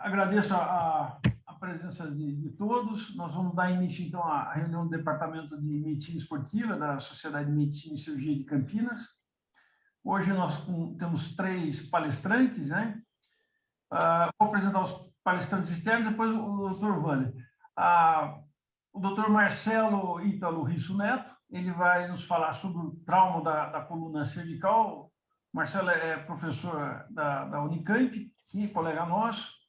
Agradeço a presença de todos. Nós vamos dar início, então, à reunião do Departamento de Medicina Esportiva da Sociedade de Medicina e Cirurgia de Campinas. Hoje nós temos 3 palestrantes, né? Vou apresentar os palestrantes externos, depois o Dr. Wander. O Dr. Marcelo Ítalo Risso Neto, ele vai nos falar sobre o trauma da coluna cervical. O Marcelo é professor da Unicamp, e colega nosso.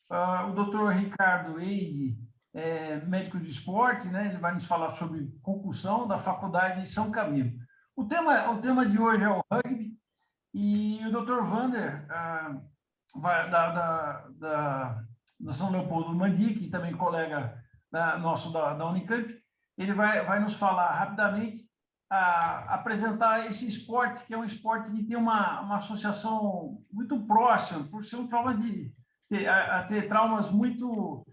O Dr. Ricardo Eide é médico de esporte, né? Ele vai nos falar sobre concussão da Faculdade de São Camilo. O tema de hoje é o rugby, e o Dr. Wander, da São Leopoldo Mandi, que também é colega nosso da Unicamp, ele vai nos falar rapidamente, apresentar esse esporte, que é um esporte que tem uma associação muito próxima, por ser um trauma a ter traumas muito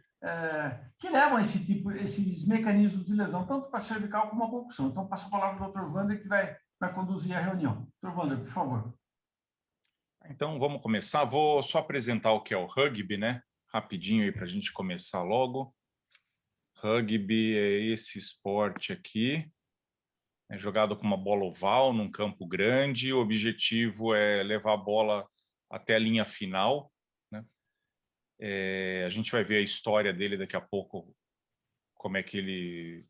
que levam a esses mecanismos de lesão, tanto para a cervical como a concussão. Então, passo a palavra ao Dr. Wander, que vai conduzir a reunião. Dr. Wander, por favor. Então, vamos começar. Vou só apresentar o que é o rugby, né? Rapidinho aí para a gente começar logo. Rugby é esse esporte aqui, é jogado com uma bola oval num campo grande. O objetivo é levar a bola até a linha final, né? A gente vai ver a história dele daqui a pouco, como é que ele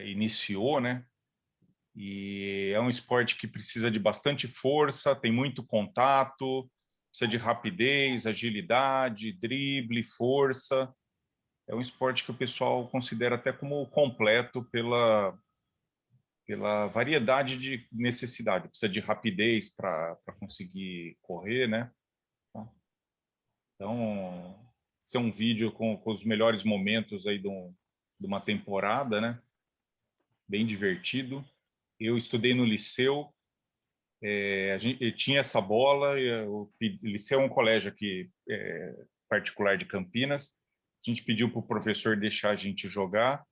iniciou, né? E é um esporte que precisa de bastante força, tem muito contato, precisa de rapidez, agilidade, drible, força. É um esporte que o pessoal considera até como completo pela variedade de necessidade. Precisa de rapidez para conseguir correr, né? Então, esse é um vídeo com os melhores momentos aí de uma temporada, né? Bem divertido. Eu estudei no liceu, eu tinha essa bola, o liceu é um colégio aqui particular de Campinas. A gente pediu para o professor deixar a gente jogar,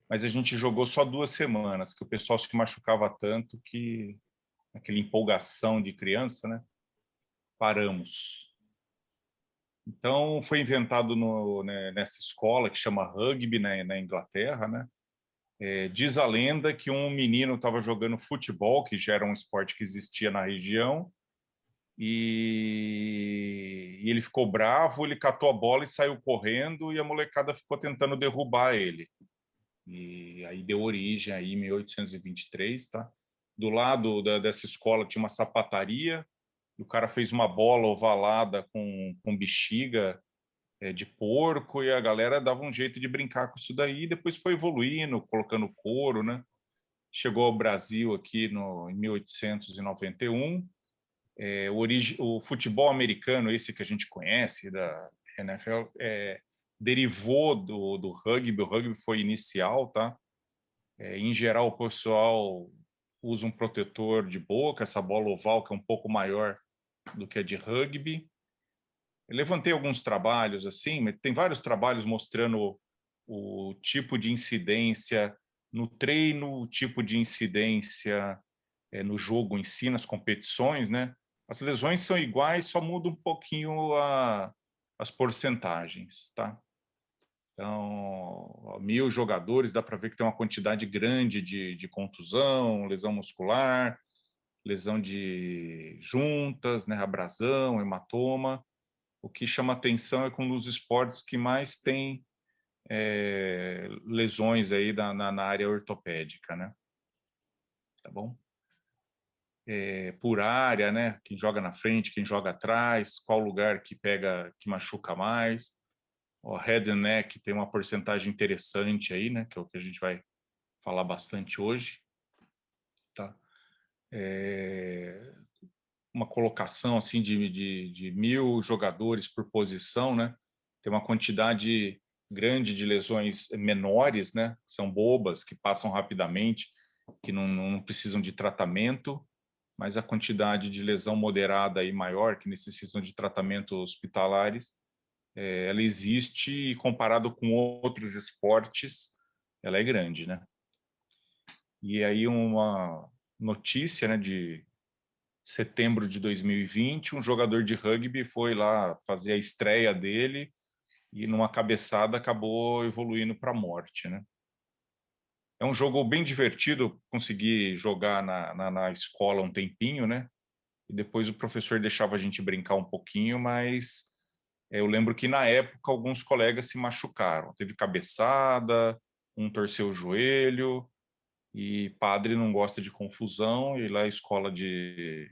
mas a gente jogou só 2 semanas, que o pessoal se machucava tanto que, aquela empolgação de criança, né? Paramos. Então, foi inventado nessa escola que chama rugby, né, na Inglaterra, né? Diz a lenda que um menino estava jogando futebol, que já era um esporte que existia na região, e ele ficou bravo, ele catou a bola e saiu correndo, e a molecada ficou tentando derrubar ele. E aí deu origem aí em 1823, tá? Do lado dessa escola tinha uma sapataria, e o cara fez uma bola ovalada com bexiga de porco, e a galera dava um jeito de brincar com isso daí, e depois foi evoluindo, colocando couro, né? Chegou ao Brasil aqui em 1891. O futebol americano, esse que a gente conhece, da NFL, derivou do rugby. O rugby foi inicial, tá? Em geral, o pessoal usa um protetor de boca, essa bola oval que é um pouco maior do que a de rugby. Eu levantei alguns trabalhos assim, mas tem vários trabalhos mostrando o tipo de incidência no treino, o tipo de incidência no jogo em si, nas competições, né? As lesões são iguais, só muda um pouquinho as porcentagens, tá? Então, 1.000 jogadores, dá para ver que tem uma quantidade grande de contusão, lesão muscular, lesão de juntas, né? Abrasão, hematoma. O que chama atenção é que um dos esportes que mais tem lesões aí na área ortopédica, né? Tá bom? Por área, né? Quem joga na frente, quem joga atrás, qual lugar que pega, que machuca mais. O head and neck tem uma porcentagem interessante aí, né? Que é o que a gente vai falar bastante hoje, tá? Uma colocação assim de 1.000 jogadores por posição, né? Tem uma quantidade grande de lesões menores, né? Que são bobas, que passam rapidamente, que não precisam de tratamento, mas a quantidade de lesão moderada e maior, que necessitam de tratamento hospitalares, ela existe e comparado com outros esportes, ela é grande, né? E aí uma notícia, né, de setembro de 2020, um jogador de rugby foi lá fazer a estreia dele e numa cabeçada acabou evoluindo para a morte, né? É um jogo bem divertido, consegui jogar na escola um tempinho, né? E depois o professor deixava a gente brincar um pouquinho, mas eu lembro que na época alguns colegas se machucaram. Teve cabeçada, um torceu o joelho, e padre não gosta de confusão, e lá é escola de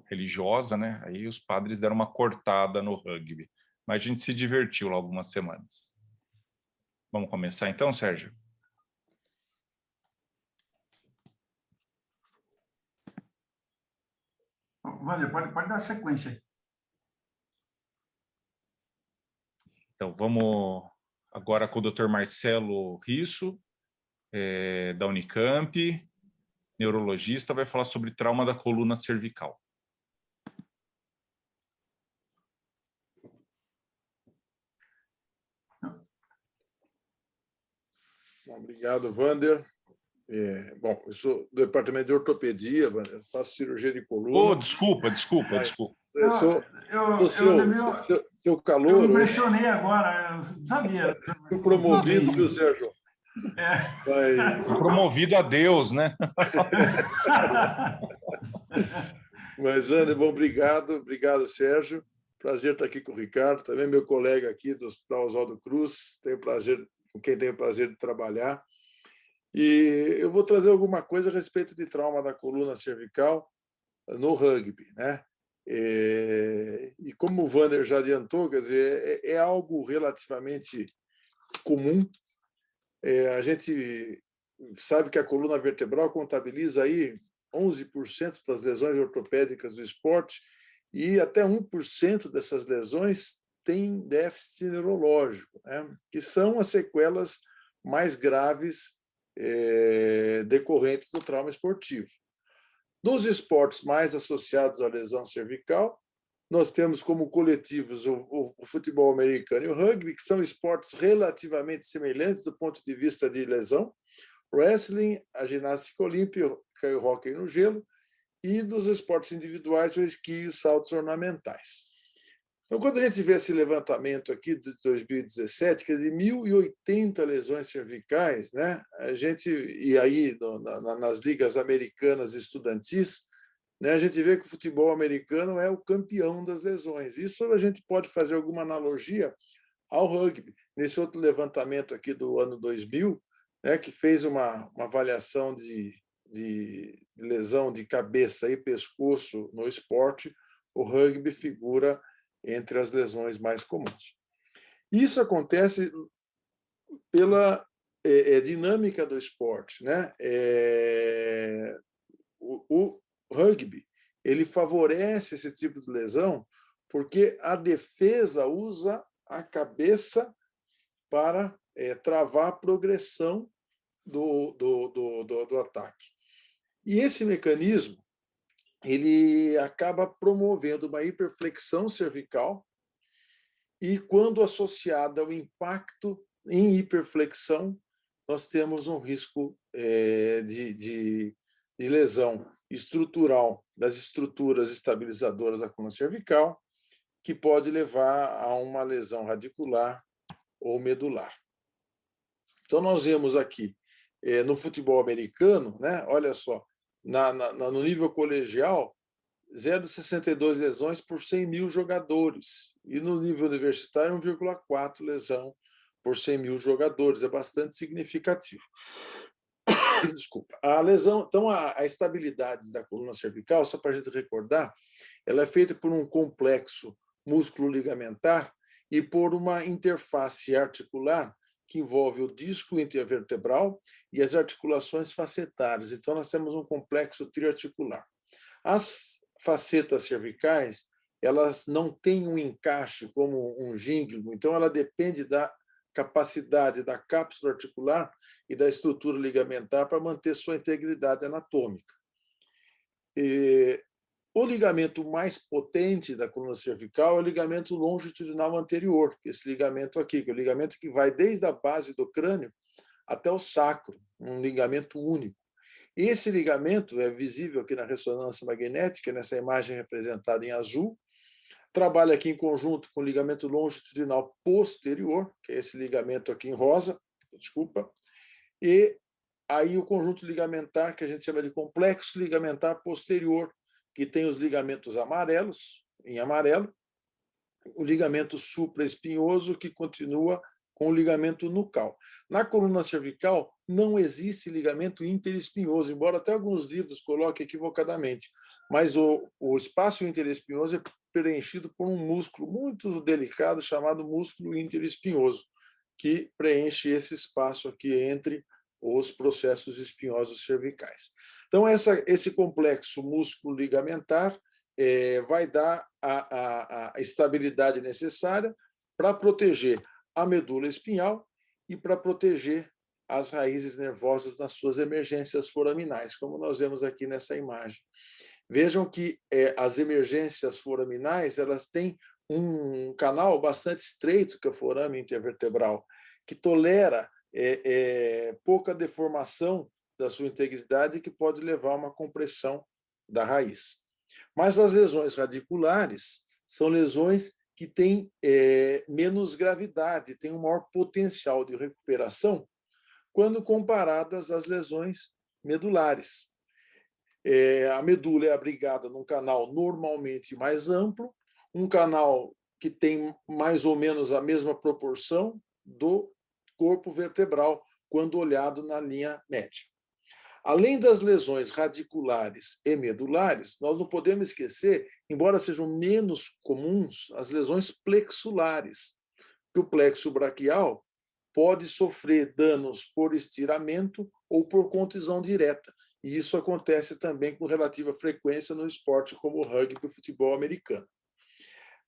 religiosa, né? Aí os padres deram uma cortada no rugby. Mas a gente se divertiu lá algumas semanas. Vamos começar então, Sérgio? Wander, pode dar sequência aí. Então, vamos agora com o Dr. Marcelo Risso, da Unicamp, neurologista, vai falar sobre trauma da coluna cervical. Obrigado, Wander. Bom, eu sou do departamento de ortopedia, Wander, faço cirurgia de coluna. Oh, desculpa. Eu sou seu Eu calor. me impressionei agora, eu não sabia. Fui promovido, viu, Sérgio? Mas... promovido a Deus, né? Mas, Wander, bom, obrigado, Sérgio. Prazer estar aqui com o Ricardo, também meu colega aqui do Hospital Oswaldo Cruz, com quem tenho o prazer de trabalhar. E eu vou trazer alguma coisa a respeito de trauma da coluna cervical no rugby, né? E como o Wander já adiantou, quer dizer, é algo relativamente comum. A gente sabe que a coluna vertebral contabiliza aí 11% das lesões ortopédicas do esporte e até 1% dessas lesões tem déficit neurológico, né? Que são as sequelas mais graves decorrentes do trauma esportivo. Dos esportes mais associados à lesão cervical, nós temos como coletivos o futebol americano e o rugby, que são esportes relativamente semelhantes do ponto de vista de lesão, wrestling, a ginástica olímpica e o hóquei no gelo, e dos esportes individuais, o esqui e os saltos ornamentais. Então, quando a gente vê esse levantamento aqui de 2017, quer dizer, 1.080 lesões cervicais, né? E aí, nas ligas americanas estudantis, né, a gente vê que o futebol americano é o campeão das lesões. Isso a gente pode fazer alguma analogia ao rugby. Nesse outro levantamento aqui do ano 2000, né, que fez uma avaliação de lesão de cabeça e pescoço no esporte, o rugby figura entre as lesões mais comuns. Isso acontece pela dinâmica do esporte, né? O rugby ele favorece esse tipo de lesão porque a defesa usa a cabeça para travar a progressão do ataque. E esse mecanismo ele acaba promovendo uma hiperflexão cervical e, quando associada ao impacto em hiperflexão, nós temos um risco de lesão estrutural das estruturas estabilizadoras da coluna cervical, que pode levar a uma lesão radicular ou medular. Então, nós vemos aqui, no futebol americano, né, olha só, no nível colegial, 0,62 lesões por 100 mil jogadores. E no nível universitário, 1,4 lesão por 100 mil jogadores. É bastante significativo. Desculpa. A lesão, então, a estabilidade da coluna cervical, só para a gente recordar, ela é feita por um complexo músculo-ligamentar e por uma interface articular que envolve o disco intervertebral e as articulações facetárias. Então, nós temos um complexo triarticular. As facetas cervicais, elas não têm um encaixe como um gínglio, então ela depende da capacidade da cápsula articular e da estrutura ligamentar para manter sua integridade anatômica. O ligamento mais potente da coluna cervical é o ligamento longitudinal anterior, que é esse ligamento aqui, que é o ligamento que vai desde a base do crânio até o sacro, um ligamento único. Esse ligamento é visível aqui na ressonância magnética, nessa imagem representada em azul. Trabalha aqui em conjunto com o ligamento longitudinal posterior, que é esse ligamento aqui em rosa, desculpa, e aí o conjunto ligamentar, que a gente chama de complexo ligamentar posterior, que tem os ligamentos amarelos, em amarelo, o ligamento supraespinhoso, que continua com o ligamento nucal. Na coluna cervical, não existe ligamento interespinhoso, embora até alguns livros coloquem equivocadamente, mas o espaço interespinhoso é preenchido por um músculo muito delicado chamado músculo interespinhoso, que preenche esse espaço aqui entre os processos espinhosos cervicais. Então, esse complexo músculo ligamentar vai dar a estabilidade necessária para proteger a medula espinhal e para proteger as raízes nervosas nas suas emergências foraminais, como nós vemos aqui nessa imagem. Vejam que as emergências foraminais elas têm um canal bastante estreito, que é o forame intervertebral, que tolera pouca deformação da sua integridade, que pode levar a uma compressão da raiz. Mas as lesões radiculares são lesões que têm menos gravidade, têm um maior potencial de recuperação quando comparadas às lesões medulares. A medula é abrigada num canal normalmente mais amplo, um canal que tem mais ou menos a mesma proporção do corpo vertebral, quando olhado na linha média. Além das lesões radiculares e medulares, nós não podemos esquecer, embora sejam menos comuns, as lesões plexulares, que o plexo braquial pode sofrer danos por estiramento ou por contusão direta. E isso acontece também com relativa frequência no esporte como o rugby e o futebol americano.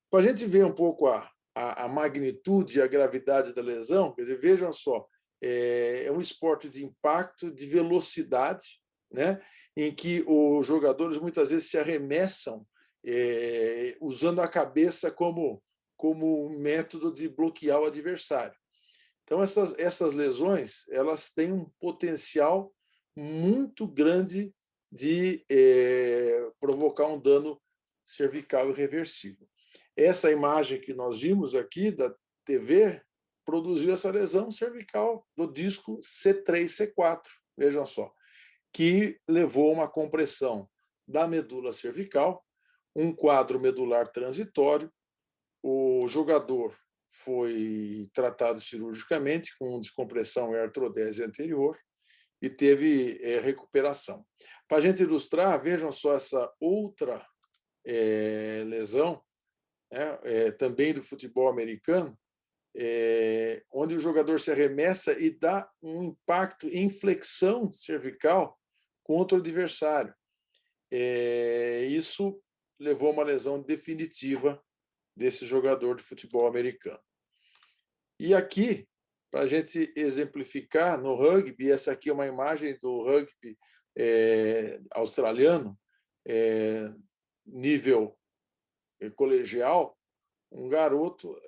Para a gente ver um pouco a magnitude e a gravidade da lesão, quer dizer, vejam só, é um esporte de impacto, de velocidade, né, em que os jogadores muitas vezes se arremessam usando a cabeça como um método de bloquear o adversário. Então, essas lesões elas têm um potencial muito grande de provocar um dano cervical irreversível. Essa imagem que nós vimos aqui da TV produziu essa lesão cervical do disco C3, C4, vejam só, que levou a uma compressão da medula cervical, um quadro medular transitório. O jogador foi tratado cirurgicamente com descompressão e artrodese anterior e teve recuperação. Para a gente ilustrar, vejam só essa outra lesão, também do futebol americano, onde o jogador se arremessa e dá um impacto em flexão cervical contra o adversário. Isso levou a uma lesão definitiva desse jogador de futebol americano. E aqui, para a gente exemplificar no rugby, essa aqui é uma imagem do rugby australiano, nível colegial, um garoto,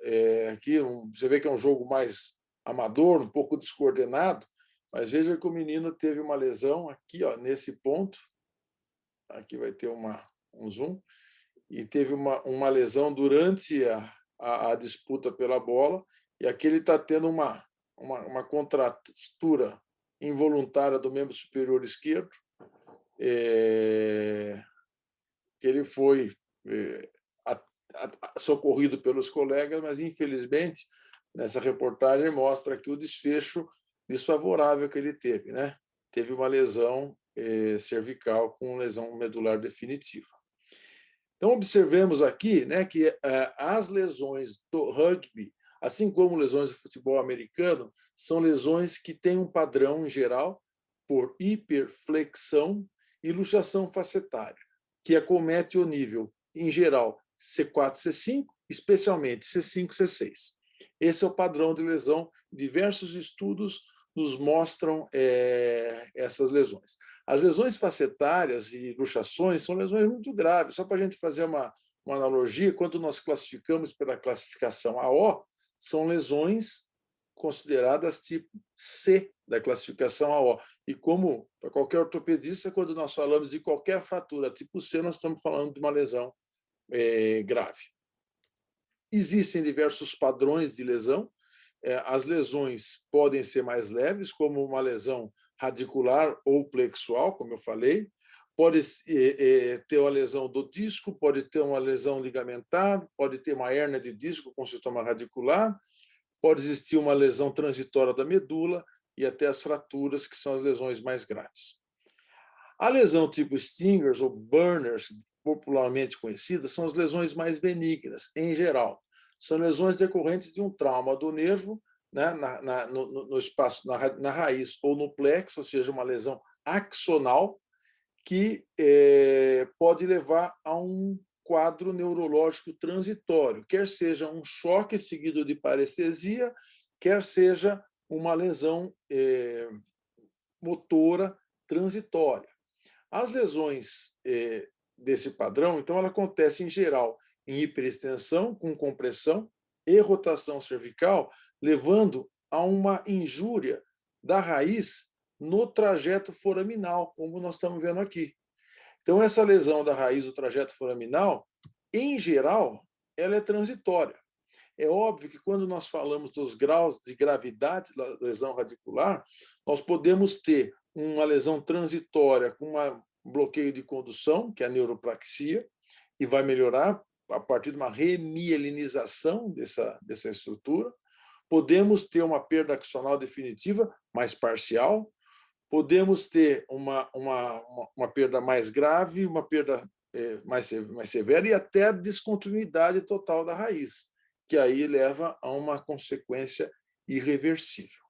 aqui você vê que é um jogo mais amador, um pouco descoordenado, mas veja que o menino teve uma lesão aqui, ó, nesse ponto, aqui vai ter um zoom, e teve uma lesão durante a disputa pela bola, e aqui ele está tendo uma contratura involuntária do membro superior esquerdo, que ele foi socorrido pelos colegas, mas, infelizmente, nessa reportagem mostra aqui o desfecho desfavorável que ele teve, né? Teve uma lesão cervical com lesão medular definitiva. Então, observemos aqui, né, que as lesões do rugby, assim como lesões do futebol americano, são lesões que têm um padrão, em geral, por hiperflexão e luxação facetária, que acomete o nível, em geral, C4, C5, especialmente C5, C6. Esse é o padrão de lesão. Diversos estudos nos mostram essas lesões. As lesões facetárias e luxações são lesões muito graves. Só para a gente fazer uma analogia, quando nós classificamos pela classificação AO, são lesões consideradas tipo C da classificação AO. E como para qualquer ortopedista, quando nós falamos de qualquer fratura tipo C, nós estamos falando de uma lesão grave. Existem diversos padrões de lesão. As lesões podem ser mais leves, como uma lesão radicular ou plexual, como eu falei. Pode ter uma lesão do disco, pode ter uma lesão ligamentar, pode ter uma hérnia de disco com sintoma radicular, pode existir uma lesão transitória da medula e até as fraturas, que são as lesões mais graves. A lesão tipo Stingers ou Burners, popularmente conhecidas, são as lesões mais benignas, em geral. São lesões decorrentes de um trauma do nervo, né, no espaço, na raiz ou no plexo, ou seja, uma lesão axonal, que pode levar a um quadro neurológico transitório, quer seja um choque seguido de parestesia, quer seja uma lesão motora transitória. As lesões desse padrão, então, ela acontece em geral em hiperextensão, com compressão e rotação cervical, levando a uma injúria da raiz no trajeto foraminal, como nós estamos vendo aqui. Então, essa lesão da raiz do trajeto foraminal, em geral, ela é transitória. É óbvio que quando nós falamos dos graus de gravidade da lesão radicular, nós podemos ter uma lesão transitória com um bloqueio de condução, que é a neuropraxia, e vai melhorar a partir de uma remielinização dessa estrutura. Podemos ter uma perda axonal definitiva, mas parcial. Podemos ter uma perda mais grave, uma perda mais severa e até a descontinuidade total da raiz, que aí leva a uma consequência irreversível.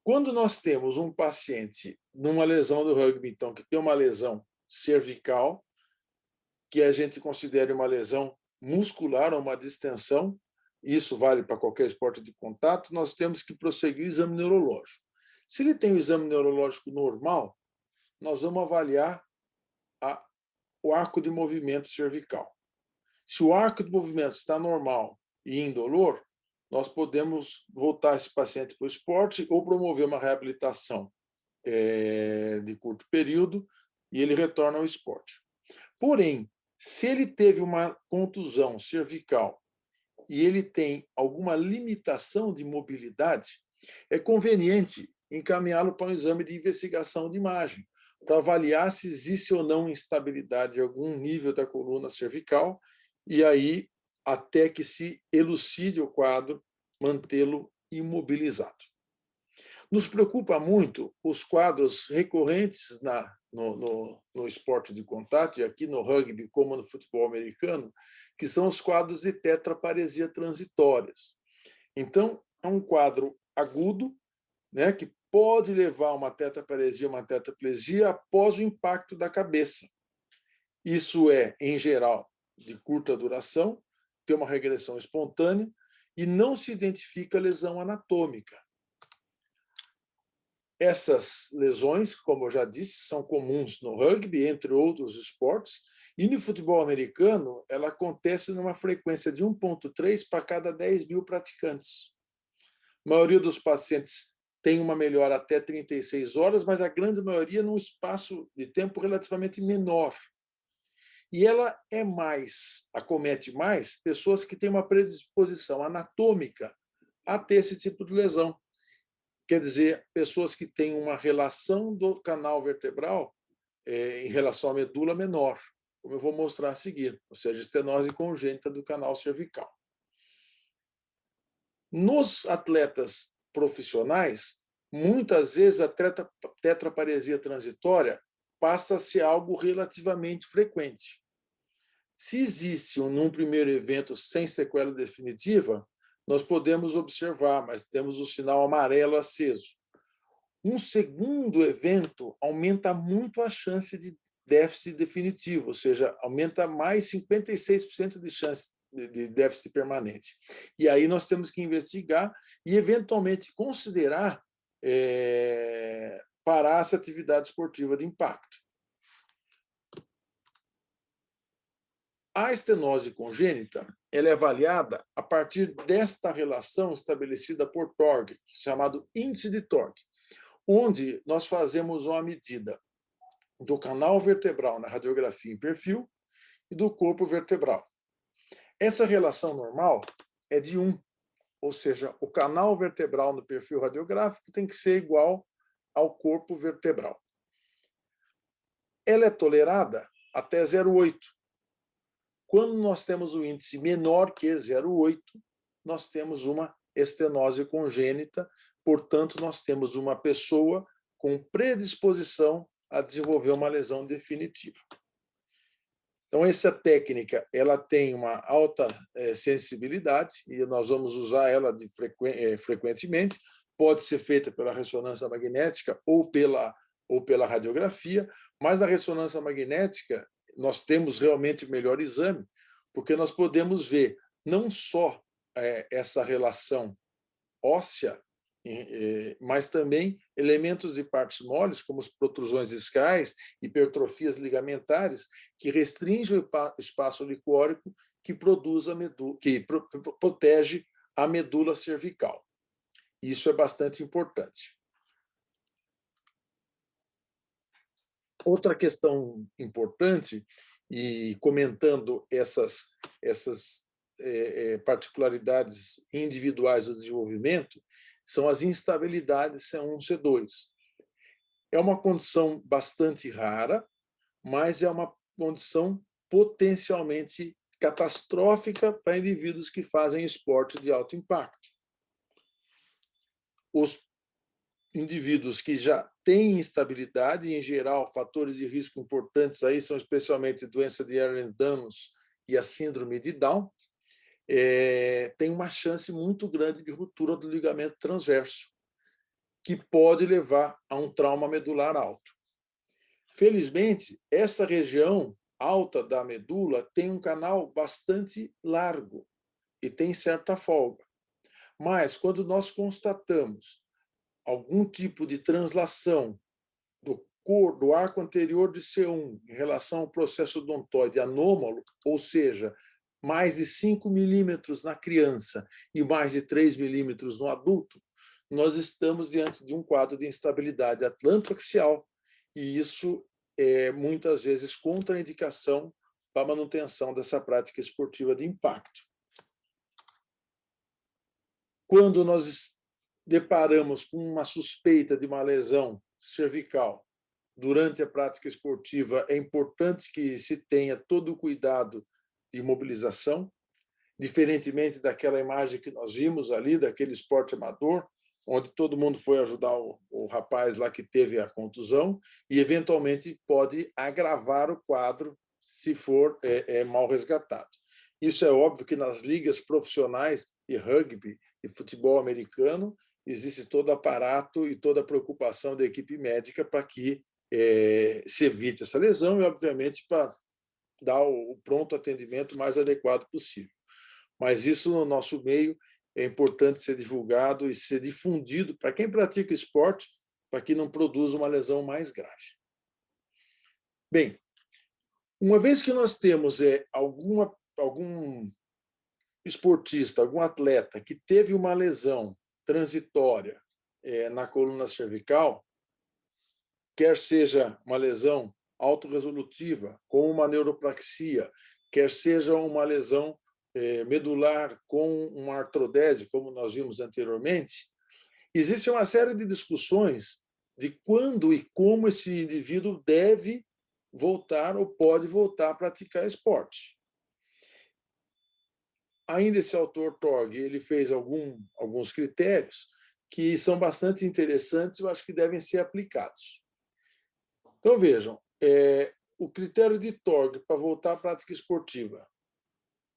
Quando nós temos um paciente numa lesão do rugby, então, que tem uma lesão cervical, que a gente considere uma lesão muscular ou uma distensão, isso vale para qualquer esporte de contato, nós temos que prosseguir o exame neurológico. Se ele tem o exame neurológico normal, nós vamos avaliar o arco de movimento cervical. Se o arco de movimento está normal e indolor, nós podemos voltar esse paciente para o esporte ou promover uma reabilitação de curto período e ele retorna ao esporte. Porém, se ele teve uma contusão cervical e ele tem alguma limitação de mobilidade, é conveniente encaminhá-lo para um exame de investigação de imagem, para avaliar se existe ou não instabilidade em algum nível da coluna cervical, e aí, até que se elucide o quadro, mantê-lo imobilizado. Nos preocupa muito os quadros recorrentes no esporte de contato, e aqui no rugby, como no futebol americano, que são os quadros de tetraparesia transitórias. Então, é um quadro agudo, né, que pode levar a uma tetraparesia, uma tetraplegia após o impacto da cabeça. Isso é, em geral, de curta duração, tem uma regressão espontânea e não se identifica lesão anatômica. Essas lesões, como eu já disse, são comuns no rugby, entre outros esportes, e no futebol americano ela acontece numa frequência de 1,3 para cada 10 mil praticantes. A maioria dos pacientes tem uma melhora até 36 horas, mas a grande maioria num espaço de tempo relativamente menor. E ela acomete mais pessoas que têm uma predisposição anatômica a ter esse tipo de lesão. Quer dizer, pessoas que têm uma relação do canal vertebral em relação à medula menor, como eu vou mostrar a seguir, ou seja, estenose congênita do canal cervical. Nos atletas profissionais, muitas vezes a tetraparesia transitória passa a ser algo relativamente frequente. Se existe num primeiro evento sem sequela definitiva, nós podemos observar, mas temos o sinal amarelo aceso. Um segundo evento aumenta muito a chance de déficit definitivo, ou seja, aumenta mais 56% de chance de déficit permanente. E aí nós temos que investigar e, eventualmente, considerar parasse a atividade esportiva de impacto. A estenose congênita ela é avaliada a partir desta relação estabelecida por Torg, chamado índice de Torg, onde nós fazemos uma medida do canal vertebral na radiografia em perfil e do corpo vertebral. Essa relação normal é de 1, ou seja, o canal vertebral no perfil radiográfico tem que ser igual ao corpo vertebral. Ela é tolerada até 0,8. Quando nós temos o índice menor que 0,8, nós temos uma estenose congênita, portanto, nós temos uma pessoa com predisposição a desenvolver uma lesão definitiva. Então, essa técnica ela tem uma alta sensibilidade e nós vamos usar ela frequentemente. Pode ser feita pela ressonância magnética ou pela radiografia, mas na ressonância magnética nós temos realmente o melhor exame, porque nós podemos ver não só essa relação óssea, mas também elementos de partes moles, como as protrusões discais, hipertrofias ligamentares, que restringem o espaço licórico que produz que protege a medula cervical. Isso é bastante importante. Outra questão importante, e comentando essas particularidades individuais do desenvolvimento, são as instabilidades C1, C2. É uma condição bastante rara, mas é uma condição potencialmente catastrófica para indivíduos que fazem esporte de alto impacto. Os indivíduos que já têm instabilidade, em geral, fatores de risco importantes aí são especialmente doença de Ehlers-Danlos e a síndrome de Down, tem uma chance muito grande de ruptura do ligamento transverso, que pode levar a um trauma medular alto. Felizmente, essa região alta da medula tem um canal bastante largo e tem certa folga. Mas, quando nós constatamos algum tipo de translação do arco anterior de C1 em relação ao processo odontoide anômalo, ou seja, mais de 5 milímetros na criança e mais de 3 milímetros no adulto, nós estamos diante de um quadro de instabilidade atlantoaxial, e isso é muitas vezes contraindicação para a manutenção dessa prática esportiva de impacto. Quando nós deparamos com uma suspeita de uma lesão cervical durante a prática esportiva, é importante que se tenha todo o cuidado de imobilização, diferentemente daquela imagem que nós vimos ali, daquele esporte amador, onde todo mundo foi ajudar o rapaz lá que teve a contusão e, eventualmente, pode agravar o quadro se for mal resgatado. Isso é óbvio que nas ligas profissionais de rugby e futebol americano existe todo o aparato e toda a preocupação da equipe médica para que se evite essa lesão e, obviamente, para dar o pronto atendimento mais adequado possível. Mas isso, no nosso meio, é importante ser divulgado e ser difundido para quem pratica esporte, para que não produza uma lesão mais grave. Bem, uma vez que nós temos algum esportista, algum atleta que teve uma lesão transitória na coluna cervical, quer seja uma lesão autorresolutiva, como uma neuroplaxia, quer seja uma lesão medular com uma artrodese, como nós vimos anteriormente, existe uma série de discussões de quando e como esse indivíduo deve voltar ou pode voltar a praticar esporte. Ainda esse autor Torg, ele fez alguns critérios que são bastante interessantes e eu acho que devem ser aplicados. Então, vejam, o critério de Torg para voltar à prática esportiva.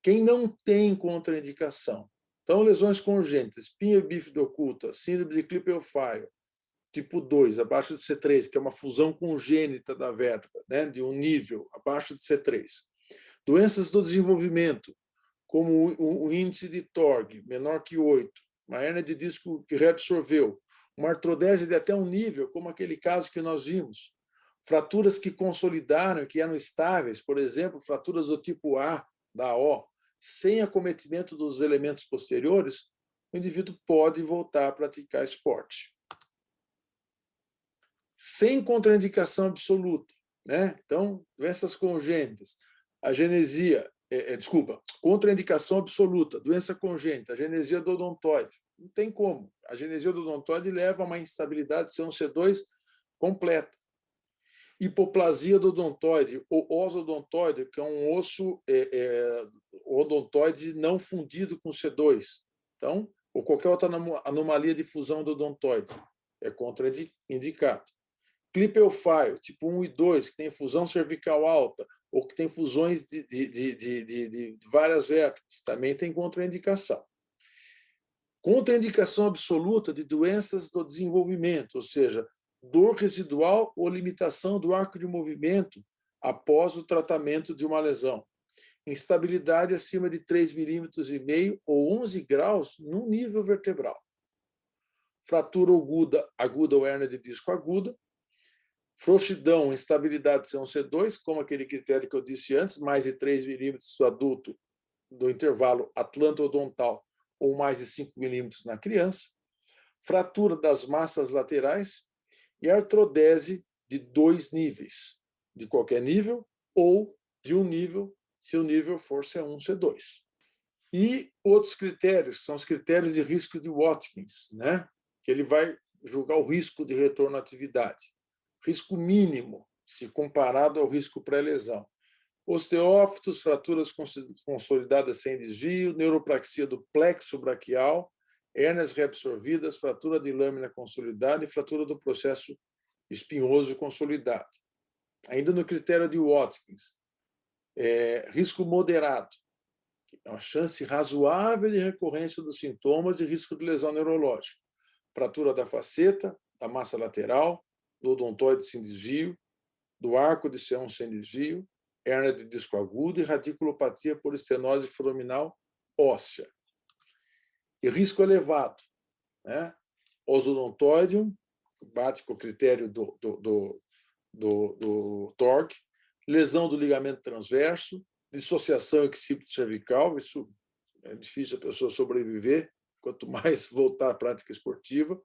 Quem não tem contraindicação, então lesões congênitas, espinha bífida oculta, síndrome de Klippel-Feil, tipo 2, abaixo de C3, que é uma fusão congênita da vértebra, né, de um nível abaixo de C3. Doenças do desenvolvimento, como o índice de Torg, menor que 8, uma hérnia de disco que reabsorveu, uma artrodese de até um nível, como aquele caso que nós vimos. Fraturas que consolidaram, que eram estáveis, por exemplo, fraturas do tipo A, da O, sem acometimento dos elementos posteriores, o indivíduo pode voltar a praticar esporte. Sem contraindicação absoluta, né? Então, doenças congênitas, agenesia, contraindicação absoluta, doença congênita, agenesia do odontoide. Não tem como. A agenesia do odontoide leva a uma instabilidade C1-C2 completa. Hipoplasia do odontoide, ou osodontoide, que é um osso odontoide não fundido com C2. Então, ou qualquer outra anomalia de fusão do odontoide, é contraindicado. Klippel-Feil, tipo 1 e 2, que tem fusão cervical alta, ou que tem fusões de várias vértebras, também tem contraindicação. Contraindicação absoluta de doenças do desenvolvimento, ou seja, dor residual ou limitação do arco de movimento após o tratamento de uma lesão. Instabilidade acima de 3,5 milímetros ou 11 graus no nível vertebral. Fratura aguda ou hérnia de disco aguda. Frouxidão, instabilidade C1-C2, como aquele critério que eu disse antes, mais de 3 milímetros do adulto do intervalo atlanto-odontal ou mais de 5 milímetros na criança. Fratura das massas laterais e artrodese de 2 níveis, de qualquer nível ou de um nível, se o nível for C1, C2. E outros critérios, são os critérios de risco de Watkins, né? Que ele vai julgar o risco de retorno à atividade. Risco mínimo, se comparado ao risco pré-lesão. Osteófitos, fraturas consolidadas sem desvio, neuropraxia do plexo braquial, hérnias reabsorvidas, fratura de lâmina consolidada e fratura do processo espinhoso consolidado. Ainda no critério de Watkins, risco moderado, uma chance razoável de recorrência dos sintomas e risco de lesão neurológica. Fratura da faceta, da massa lateral, do odontoide sem desvio, do arco de C1 sem desvio, hérnia de disco agudo e radiculopatia por estenose foraminal óssea. E risco elevado, né? Osodontoidium, bate com o critério do TORC, lesão do ligamento transverso, dissociação equicípite cervical, isso é difícil a pessoa sobreviver, quanto mais voltar à prática esportiva,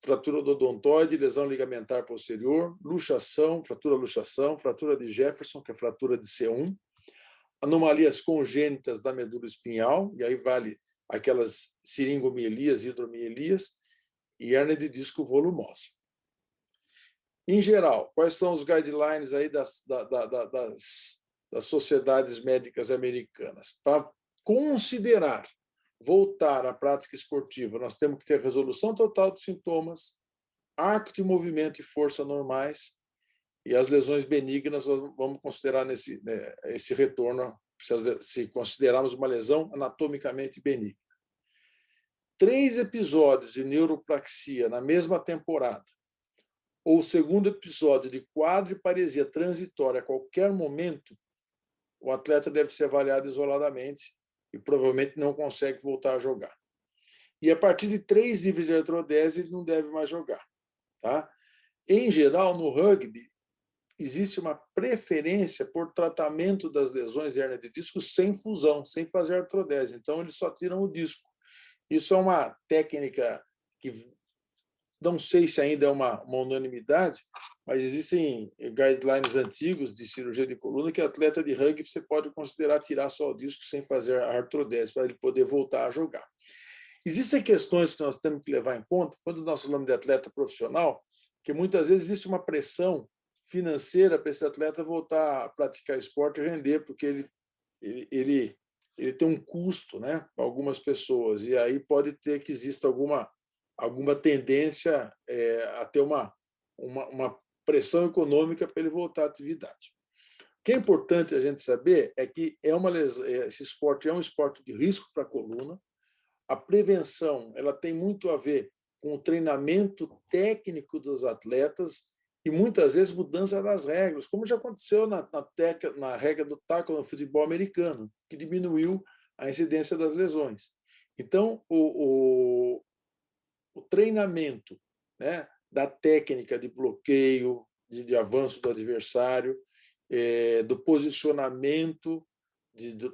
fratura do odontoide, lesão ligamentar posterior, luxação, fratura de Jefferson, que é fratura de C1, anomalias congênitas da medula espinhal, e aí vale aquelas seringomielias, hidromielias, e hérnia de disco volumosa. Em geral, quais são os guidelines aí das sociedades médicas americanas? Para considerar voltar à prática esportiva, nós temos que ter resolução total dos sintomas, arco de movimento e força normais, e as lesões benignas vamos considerar esse retorno, se considerarmos uma lesão anatomicamente benigna. 3 episódios de neuropraxia na mesma temporada, ou o segundo episódio de quadriparesia transitória a qualquer momento, o atleta deve ser avaliado isoladamente e provavelmente não consegue voltar a jogar. E a partir de 3 níveis de artrodese, ele não deve mais jogar. Tá? Em geral, no rugby, existe uma preferência por tratamento das lesões de hérnia de disco sem fusão, sem fazer artrodese. Então, eles só tiram o disco. Isso é uma técnica que não sei se ainda é uma unanimidade, mas existem guidelines antigos de cirurgia de coluna que atleta de rugby você pode considerar tirar só o disco sem fazer a artrodese, para ele poder voltar a jogar. Existem questões que nós temos que levar em conta quando nós falamos de atleta profissional, que muitas vezes existe uma pressão financeira para esse atleta voltar a praticar esporte e render, porque ele tem um custo, né, para algumas pessoas, e aí pode ter que exista alguma tendência a ter uma pressão econômica para ele voltar à atividade. O que é importante a gente saber é que esse esporte é um esporte de risco para a coluna. A prevenção ela tem muito a ver com o treinamento técnico dos atletas e, muitas vezes, mudança das regras, como já aconteceu na regra do tackle no futebol americano, que diminuiu a incidência das lesões. Então, o treinamento né, da técnica de bloqueio, de avanço do adversário, do posicionamento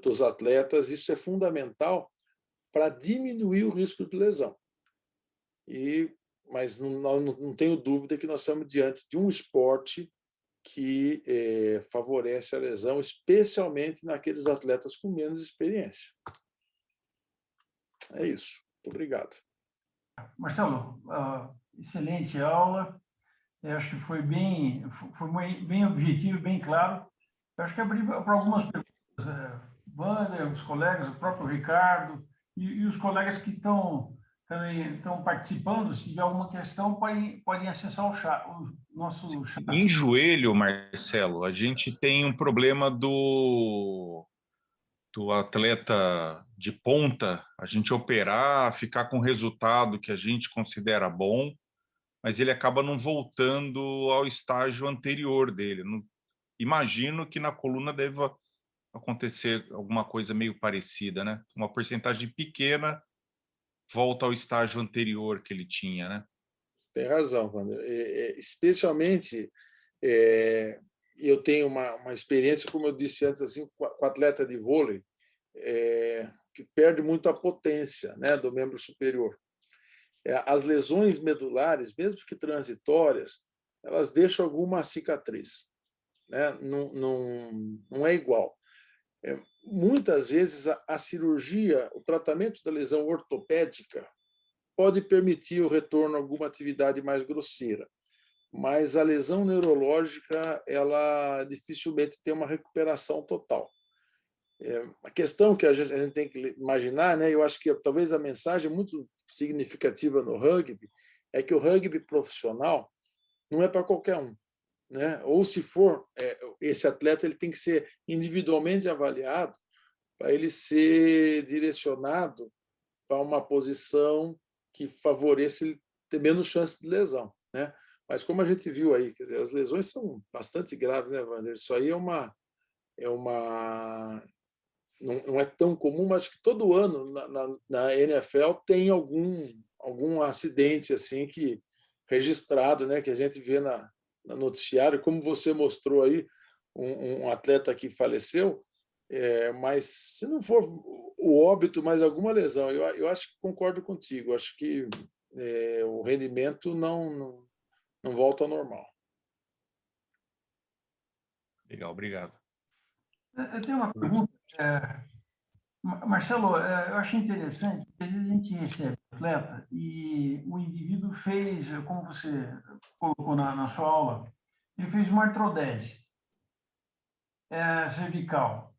dos atletas. Isso é fundamental para diminuir o risco de lesão. Mas não tenho dúvida que nós estamos diante de um esporte que favorece a lesão, especialmente naqueles atletas com menos experiência. É isso. Muito obrigado. Marcelo, excelente aula. Eu acho que foi bem objetivo, bem claro. Eu acho que abri para algumas perguntas. Wander, os colegas, o próprio Ricardo e os colegas que também estão participando, se tiver alguma questão, podem acessar o nosso chat. Em joelho, Marcelo, a gente tem um problema do atleta de ponta, a gente operar, ficar com o resultado que a gente considera bom, mas ele acaba não voltando ao estágio anterior dele. Imagino que na coluna deva acontecer alguma coisa meio parecida, né? Uma porcentagem pequena volta ao estágio anterior que ele tinha, né? Tem razão, Wander. Especialmente, eu tenho uma experiência, como eu disse antes, assim, com atleta de vôlei, que perde muito a potência, né, do membro superior. As lesões medulares, mesmo que transitórias, elas deixam alguma cicatriz, né? Não é igual. Muitas vezes a cirurgia, o tratamento da lesão ortopédica pode permitir o retorno a alguma atividade mais grosseira, mas a lesão neurológica, ela dificilmente tem uma recuperação total. A questão que a gente tem que imaginar, né, eu acho que talvez a mensagem muito significativa no rugby é que o rugby profissional não é para qualquer um, né? Ou se for, esse atleta ele tem que ser individualmente avaliado para ele ser direcionado para uma posição que favoreça ele ter menos chance de lesão, né? Mas como a gente viu aí, quer dizer, as lesões são bastante graves, né, Wander? Isso aí não é tão comum, mas que todo ano na NFL tem algum acidente assim que registrado, né, que a gente vê na noticiário, como você mostrou aí, um atleta que faleceu, mas se não for o óbito, mais alguma lesão, eu acho que concordo contigo, acho que o rendimento não volta ao normal. Legal, obrigado. Eu tenho uma pergunta. Marcelo, eu acho interessante, porque às vezes a gente recebe atleta e o indivíduo fez, como você colocou na sua aula, ele fez uma artrodese cervical.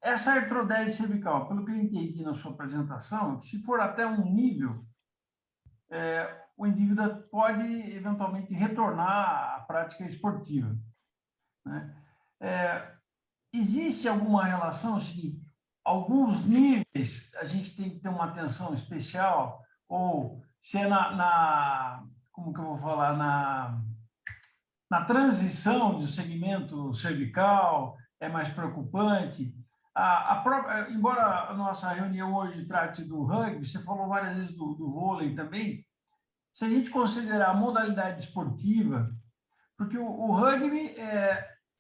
Essa artrodese cervical, pelo que eu entendi na sua apresentação, se for até um nível, o indivíduo pode eventualmente retornar à prática esportiva, né? Existe alguma relação, assim, alguns níveis a gente tem que ter uma atenção especial, ou se é como que eu vou falar, na transição do segmento cervical é mais preocupante. Embora a nossa reunião hoje trate do rugby, você falou várias vezes do vôlei também, se a gente considerar a modalidade esportiva, porque o rugby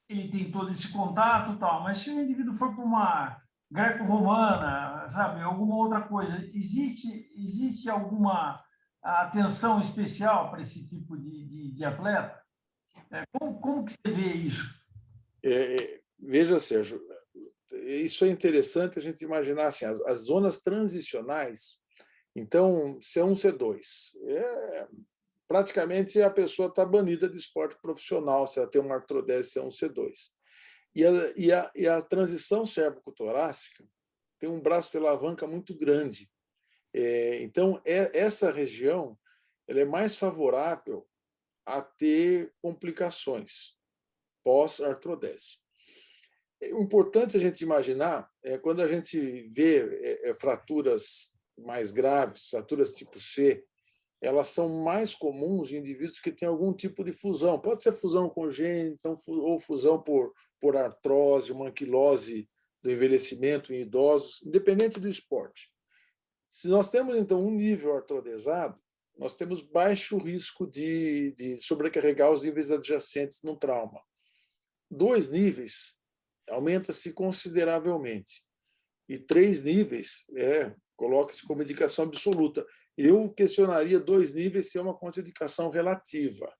ele tem todo esse contato e tal, mas se o indivíduo for para uma greco-romana, sabe, alguma outra coisa, existe alguma atenção especial para esse tipo de atleta? Como que você vê isso? Veja, Sérgio, isso é interessante a gente imaginar assim, as zonas transicionais. Então, C1, C2, praticamente a pessoa está banida do esporte profissional se ela tem uma artrodese C1, C2. E a transição cérvico-torácica tem um braço de alavanca muito grande. Então, essa região ela é mais favorável a ter complicações pós-artrodese. O importante a gente imaginar quando a gente vê fraturas mais graves, fraturas tipo C, elas são mais comuns em indivíduos que têm algum tipo de fusão. Pode ser fusão congênita ou fusão por artrose, uma anquilose do envelhecimento em idosos, independente do esporte. Se nós temos, então, um nível artrodesado, nós temos baixo risco de sobrecarregar os níveis adjacentes no trauma. 2 níveis, aumenta-se consideravelmente. E 3 níveis, coloca-se como indicação absoluta. Eu questionaria 2 níveis ser uma contraindicação relativa.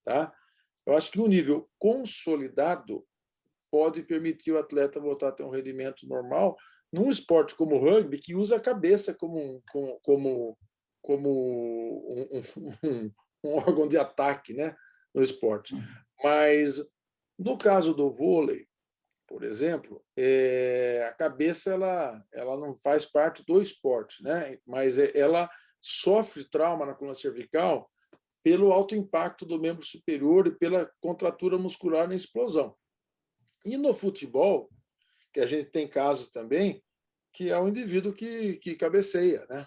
Tá? Eu acho que um nível consolidado pode permitir o atleta voltar a ter um rendimento normal num esporte como o rugby, que usa a cabeça como um órgão de ataque, né, no esporte. Mas, no caso do vôlei, por exemplo, a cabeça ela não faz parte do esporte, né? Mas ela sofre trauma na coluna cervical pelo alto impacto do membro superior e pela contratura muscular na explosão. E no futebol, que a gente tem casos também, que é o indivíduo que cabeceia, né?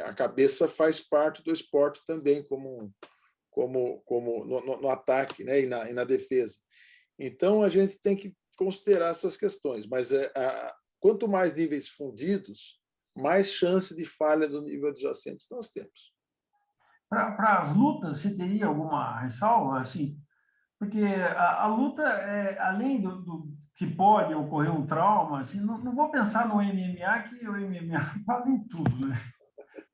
A cabeça faz parte do esporte também, como no ataque, né? e na defesa. Então, a gente tem que considerar essas questões, mas quanto mais níveis fundidos, mais chance de falha do nível adjacente nós temos. Para as lutas, você teria alguma ressalva? Assim, porque a luta, além do que pode ocorrer um trauma, assim, não vou pensar no MMA, que o MMA vale em tudo, né?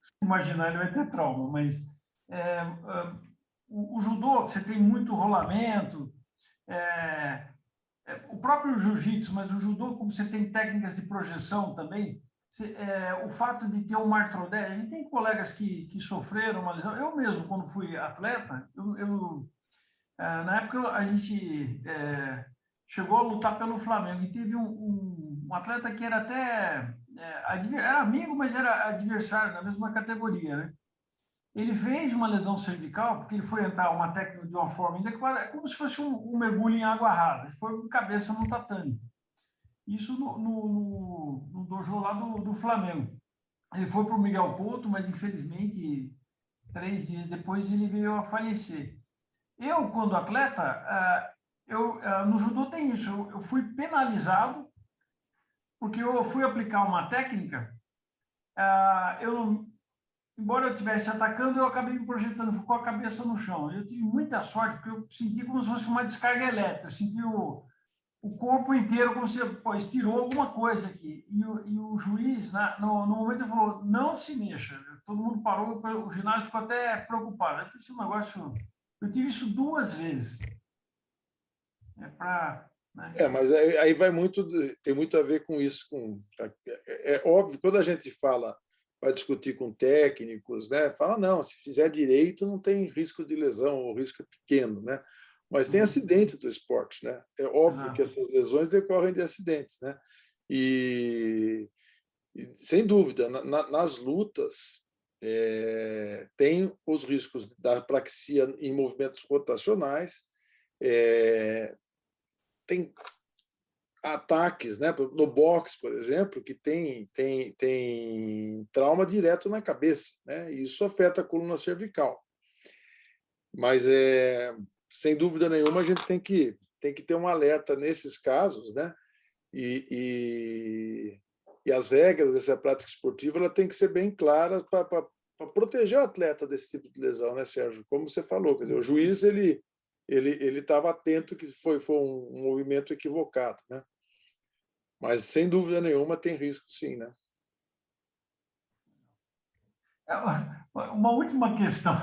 Se imaginar, ele vai ter trauma, mas o judô, você tem muito rolamento, o próprio jiu-jitsu, mas o judô, como você tem técnicas de projeção também, o fato de ter uma artrodese, a gente tem colegas que sofreram uma lesão. Eu mesmo, quando fui atleta, na época a gente chegou a lutar pelo Flamengo e teve um atleta que era até era amigo, mas era adversário na mesma categoria, né? Ele fez uma lesão cervical porque ele foi entrar uma técnica de uma forma inadequada, como se fosse um mergulho em água rasa. Ele foi com cabeça no tatame. Isso no dojo lá do Flamengo. Ele foi para o Miguel Couto, mas infelizmente 3 dias depois ele veio a falecer. Eu, quando atleta, no judô tem isso. Eu fui penalizado porque eu fui aplicar uma técnica. Embora eu estivesse atacando, eu acabei me projetando com a cabeça no chão. Eu tive muita sorte, porque eu senti como se fosse uma descarga elétrica. Eu senti o corpo inteiro como se estirou alguma coisa aqui. E o juiz, no momento, ele falou, não se mexa. Todo mundo parou, o ginásio ficou até preocupado. Eu disse, eu tive isso 2 vezes. Mas aí tem muito a ver com isso. É óbvio, quando a gente vai discutir com técnicos, né, fala, não, se fizer direito não tem risco de lesão, o risco é pequeno, né? Mas tem acidentes do esporte, né? É óbvio que essas lesões decorrem de acidentes, né? E sem dúvida, nas lutas, tem os riscos da apraxia em movimentos rotacionais, tem ataques, né? No boxe, por exemplo, que tem trauma direto na cabeça, né? E isso afeta a coluna cervical. Mas, sem dúvida nenhuma, a gente tem que ter um alerta nesses casos, né? E as regras dessa prática esportiva ela tem que ser bem claras para proteger o atleta desse tipo de lesão, né, Sérgio? Como você falou, quer dizer, o juiz ele estava atento que foi um movimento equivocado, né? Mas, sem dúvida nenhuma, tem risco, sim, né? Uma última questão.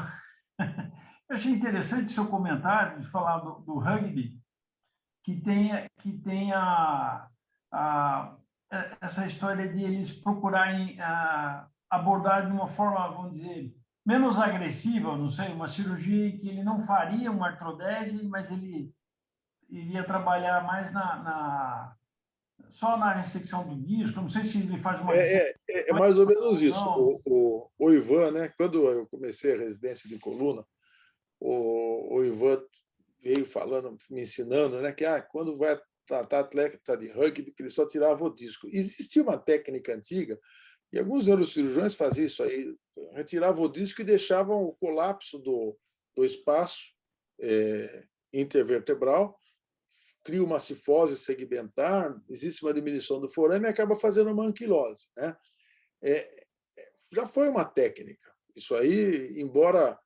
Eu achei interessante o seu comentário de falar do rugby, que tem essa história de eles procurarem abordar de uma forma, vamos dizer, menos agressiva, não sei, uma cirurgia em que ele não faria uma artrodese, mas ele iria trabalhar mais só na ressecção do disco. Não sei se ele faz uma É mais ou menos isso. O Ivan, né? Quando eu comecei a residência de coluna, o Ivan veio falando, me ensinando, né, que quando vai tratar atleta de rugby, que ele só tirava o disco. Existia uma técnica antiga, e alguns neurocirurgiões faziam isso aí, retiravam o disco e deixavam o colapso do espaço intervertebral, cria uma cifose segmentar, existe uma diminuição do forame e acaba fazendo uma anquilose, né? Já foi uma técnica. Isso aí, embora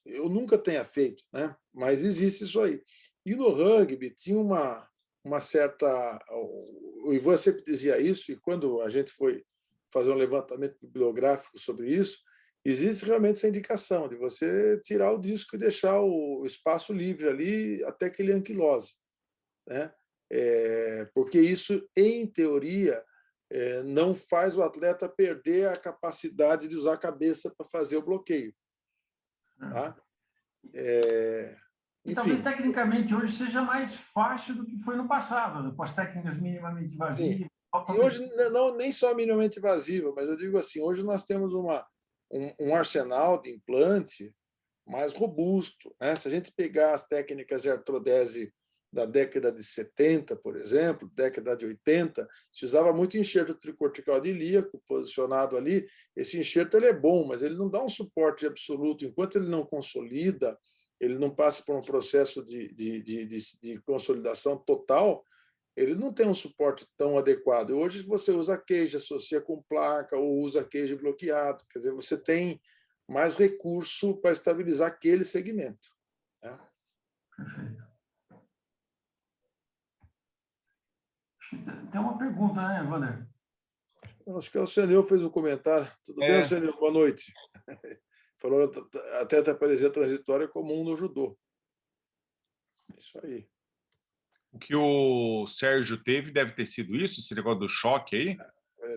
eu nunca tenha feito, né? Mas existe isso aí. E no rugby tinha uma certa... O Ivan sempre dizia isso, e quando a gente foi fazer um levantamento bibliográfico sobre isso, existe realmente essa indicação de você tirar o disco e deixar o espaço livre ali até que ele anquilose, né? Porque isso, em teoria, não faz o atleta perder a capacidade de usar a cabeça para fazer o bloqueio. Tá? E talvez Enfim, tecnicamente hoje seja mais fácil do que foi no passado, né? Com as técnicas minimamente sim. vazias. E hoje, não, nem só minimamente invasiva, mas eu digo assim, hoje nós temos um arsenal de implante mais robusto, né? Se a gente pegar as técnicas de artrodese da década de 70, por exemplo, década de 80, se usava muito enxerto tricortical de ilíaco posicionado ali. Esse enxerto ele é bom, mas ele não dá um suporte absoluto. Enquanto ele não consolida, ele não passa por um processo de consolidação total, ele não tem um suporte tão adequado. Hoje você usa queijo, associa com placa ou usa queijo bloqueado. Quer dizer, você tem mais recurso para estabilizar aquele segmento. Né? Perfeito. Tem uma pergunta, né, Wander? Acho que o Senhor fez um comentário. Tudo bem, Senhor? Boa noite. Falou até a paralisia transitória comum no judô. Isso aí. O que o Sérgio teve deve ter sido isso, esse negócio do choque aí?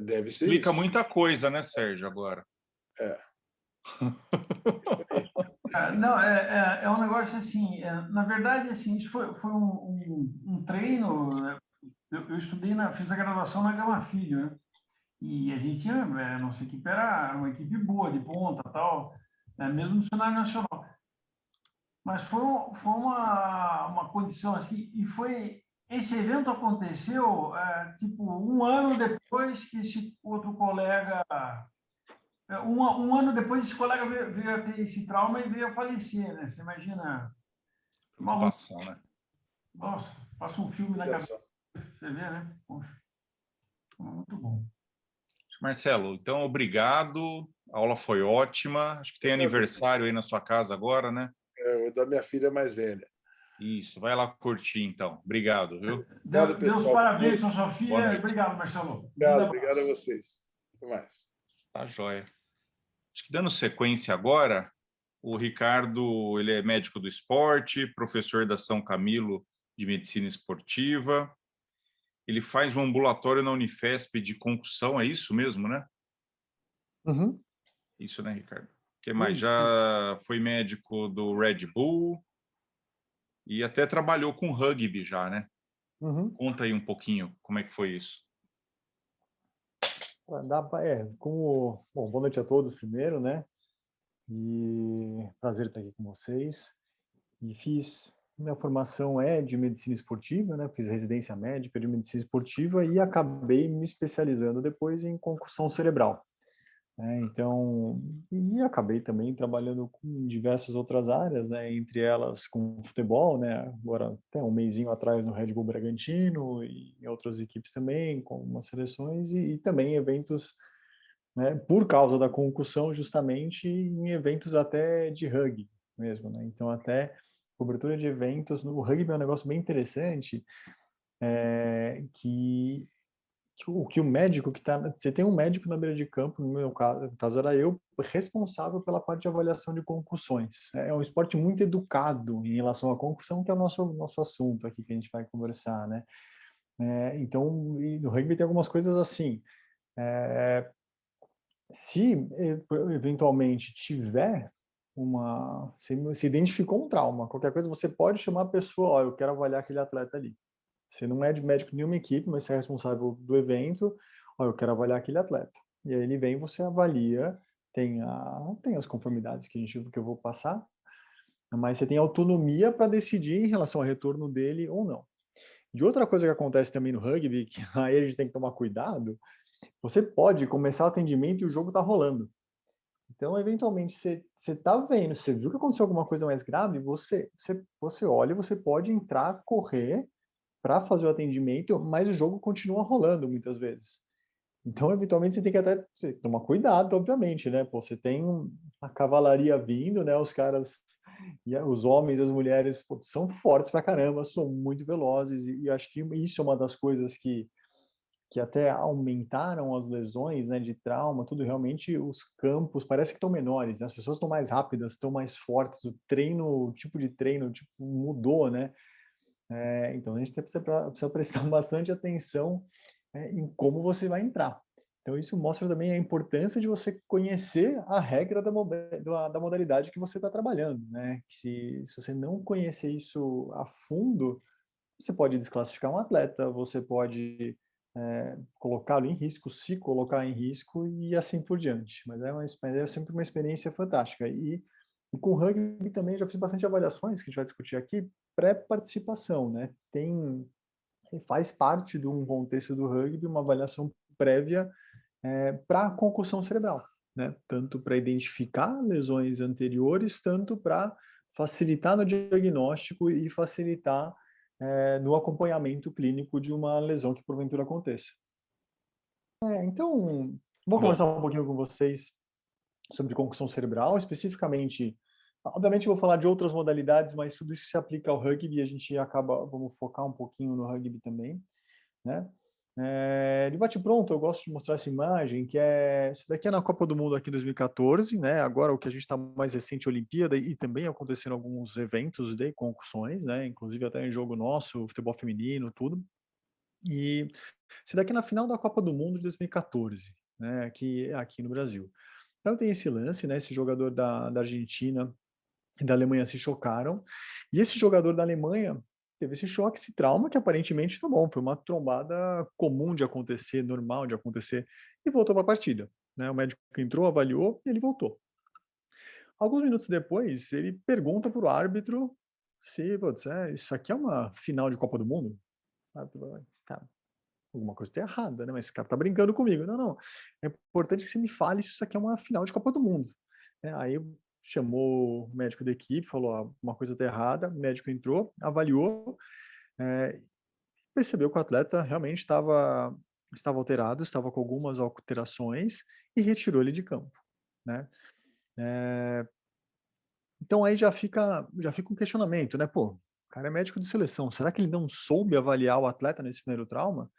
Deve ser Explica isso. muita coisa, né, Sérgio, agora? Não, é um negócio assim, na verdade, assim, isso foi um treino, né? Eu estudei, fiz a graduação na Gama Filho, né? E a gente tinha, nossa equipe era uma equipe boa, de ponta, tal, mesmo no cenário nacional. Mas foi uma condição assim, e esse evento aconteceu tipo um ano depois que esse outro colega, um ano depois esse colega veio a ter esse trauma e veio a falecer, né? Você imagina, maluco, Preocupação, né? nossa, passa um filme na cabeça, você vê, né? Poxa, muito bom. Marcelo, então obrigado. A aula foi ótima. Acho que tem aniversário aí na sua casa agora, né? O da minha filha mais velha. Isso, vai lá curtir então. Obrigado, viu? Obrigado, Deus pessoal. parabéns para Boa Sofia. noite. Obrigado, Marcelo. Obrigado a vocês. Até mais. Tá joia. Acho que dando sequência agora, o Ricardo, ele é médico do esporte, professor da São Camilo de Medicina Esportiva. Ele faz um ambulatório na Unifesp de concussão, é isso mesmo, né? Uhum. Isso, né, Ricardo? O que mais? Já foi médico do Red Bull e até trabalhou com rugby já, né? Uhum. Conta aí um pouquinho como é que foi isso. Bom, boa noite a todos primeiro, né? E prazer estar aqui com vocês. E minha formação é de medicina esportiva, né? Fiz residência médica de medicina esportiva e acabei me especializando depois em concussão cerebral. Então, e acabei também trabalhando com diversas outras áreas, né? Entre elas com futebol, né? Agora até um mesinho atrás no Red Bull Bragantino e em outras equipes também, com umas seleções e também eventos, né? Por causa da concussão, justamente em eventos até de rugby mesmo, né? Então até cobertura de eventos no rugby é um negócio bem interessante, que o médico que está... Você tem um médico na beira de campo, no meu caso era eu, responsável pela parte de avaliação de concussões. É um esporte muito educado em relação à concussão, que é o nosso assunto aqui que a gente vai conversar, né? Então, no rugby tem algumas coisas assim. Se eventualmente tiver se identificou um trauma, qualquer coisa, você pode chamar a pessoa, ó, eu quero avaliar aquele atleta ali. Você não é de médico de nenhuma equipe, mas você é responsável do evento. Ó, eu quero avaliar aquele atleta. E aí ele vem, você avalia, tem as conformidades que eu vou passar, mas você tem autonomia para decidir em relação ao retorno dele ou não. E outra coisa que acontece também no rugby, que aí a gente tem que tomar cuidado, você pode começar o atendimento e o jogo está rolando. Então, eventualmente, você está vendo, você viu que aconteceu alguma coisa mais grave, você olha, você pode entrar, correr, para fazer o atendimento, mas o jogo continua rolando muitas vezes. Então, eventualmente, você tem que até tomar cuidado, obviamente, né? Pô, você tem a cavalaria vindo, né? Os caras, os homens e as mulheres, pô, são fortes pra caramba, são muito velozes, e acho que isso é uma das coisas que até aumentaram as lesões, né, de trauma, tudo realmente os campos parece que estão menores, né? As pessoas estão mais rápidas, estão mais fortes, o treino, o tipo de treino tipo, mudou, né? Então a gente precisa prestar bastante atenção em como você vai entrar. Então isso mostra também a importância de você conhecer a regra da modalidade que você está trabalhando, né? Se você não conhecer isso a fundo, você pode desclassificar um atleta, você pode colocá-lo em risco, se colocar em risco e assim por diante. Mas é sempre uma experiência fantástica. E com o rugby também já fiz bastante avaliações, que a gente vai discutir aqui, pré-participação, né? Faz parte de um contexto do rugby uma avaliação prévia para a concussão cerebral, né? Tanto para identificar lesões anteriores, tanto para facilitar no diagnóstico e facilitar no acompanhamento clínico de uma lesão que porventura aconteça. Então, vou conversar um pouquinho com vocês sobre concussão cerebral, especificamente. Obviamente, vou falar de outras modalidades, mas tudo isso se aplica ao rugby e a gente vamos focar um pouquinho no rugby também, né? De bate-pronto, eu gosto de mostrar essa imagem, isso daqui é na Copa do Mundo aqui em 2014, né? Agora o que a gente está mais recente, Olimpíada, e também aconteceram alguns eventos de concussões, né? Inclusive até em jogo nosso, futebol feminino, tudo. E isso daqui é na final da Copa do Mundo de 2014, né? Aqui no Brasil. Então tem esse lance, né? Esse jogador da Argentina e da Alemanha se chocaram, e esse jogador da Alemanha teve esse choque, esse trauma, que aparentemente tá bom, foi uma trombada comum de acontecer, normal de acontecer, e voltou para a partida, né? O médico entrou, avaliou e ele voltou. Alguns minutos depois, ele pergunta para o árbitro se, putz, isso aqui é uma final de Copa do Mundo? O árbitro vai, cara, alguma coisa está errada, né? Mas esse cara tá brincando comigo. Não, não. É importante que você me fale se isso aqui é uma final de Copa do Mundo. Aí chamou o médico da equipe, falou, ó, uma coisa está errada, o médico entrou, avaliou, percebeu que o atleta realmente estava alterado, estava com algumas alterações e retirou ele de campo, né? Então aí já fica um questionamento, né? Pô, o cara é médico de seleção, será que ele não soube avaliar o atleta nesse primeiro trauma?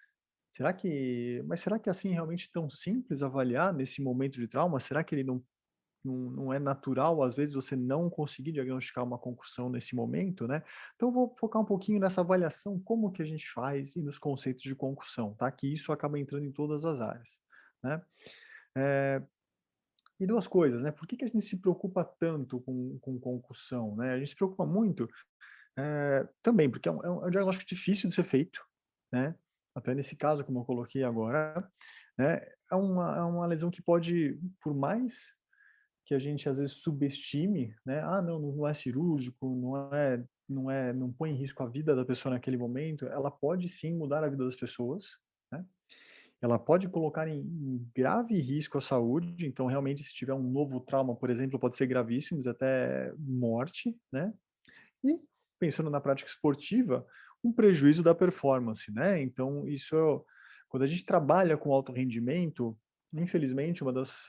Mas será que é assim realmente tão simples avaliar nesse momento de trauma? Será que ele não é natural, às vezes, você não conseguir diagnosticar uma concussão nesse momento, né? Então, eu vou focar um pouquinho nessa avaliação, como que a gente faz e nos conceitos de concussão, tá? Que isso acaba entrando em todas as áreas, né? E duas coisas, né? Por que a gente se preocupa tanto com concussão, né? A gente se preocupa muito também, porque é um diagnóstico difícil de ser feito, né? Até nesse caso, como eu coloquei agora, né? É uma lesão que pode, por mais que a gente às vezes subestime, né? Ah, não é cirúrgico, não põe em risco a vida da pessoa naquele momento. Ela pode sim mudar a vida das pessoas, né? Ela pode colocar em grave risco a saúde. Então, realmente, se tiver um novo trauma, por exemplo, pode ser gravíssimo, até morte, né? E pensando na prática esportiva, um prejuízo da performance, né? Então, quando a gente trabalha com alto rendimento, infelizmente, uma das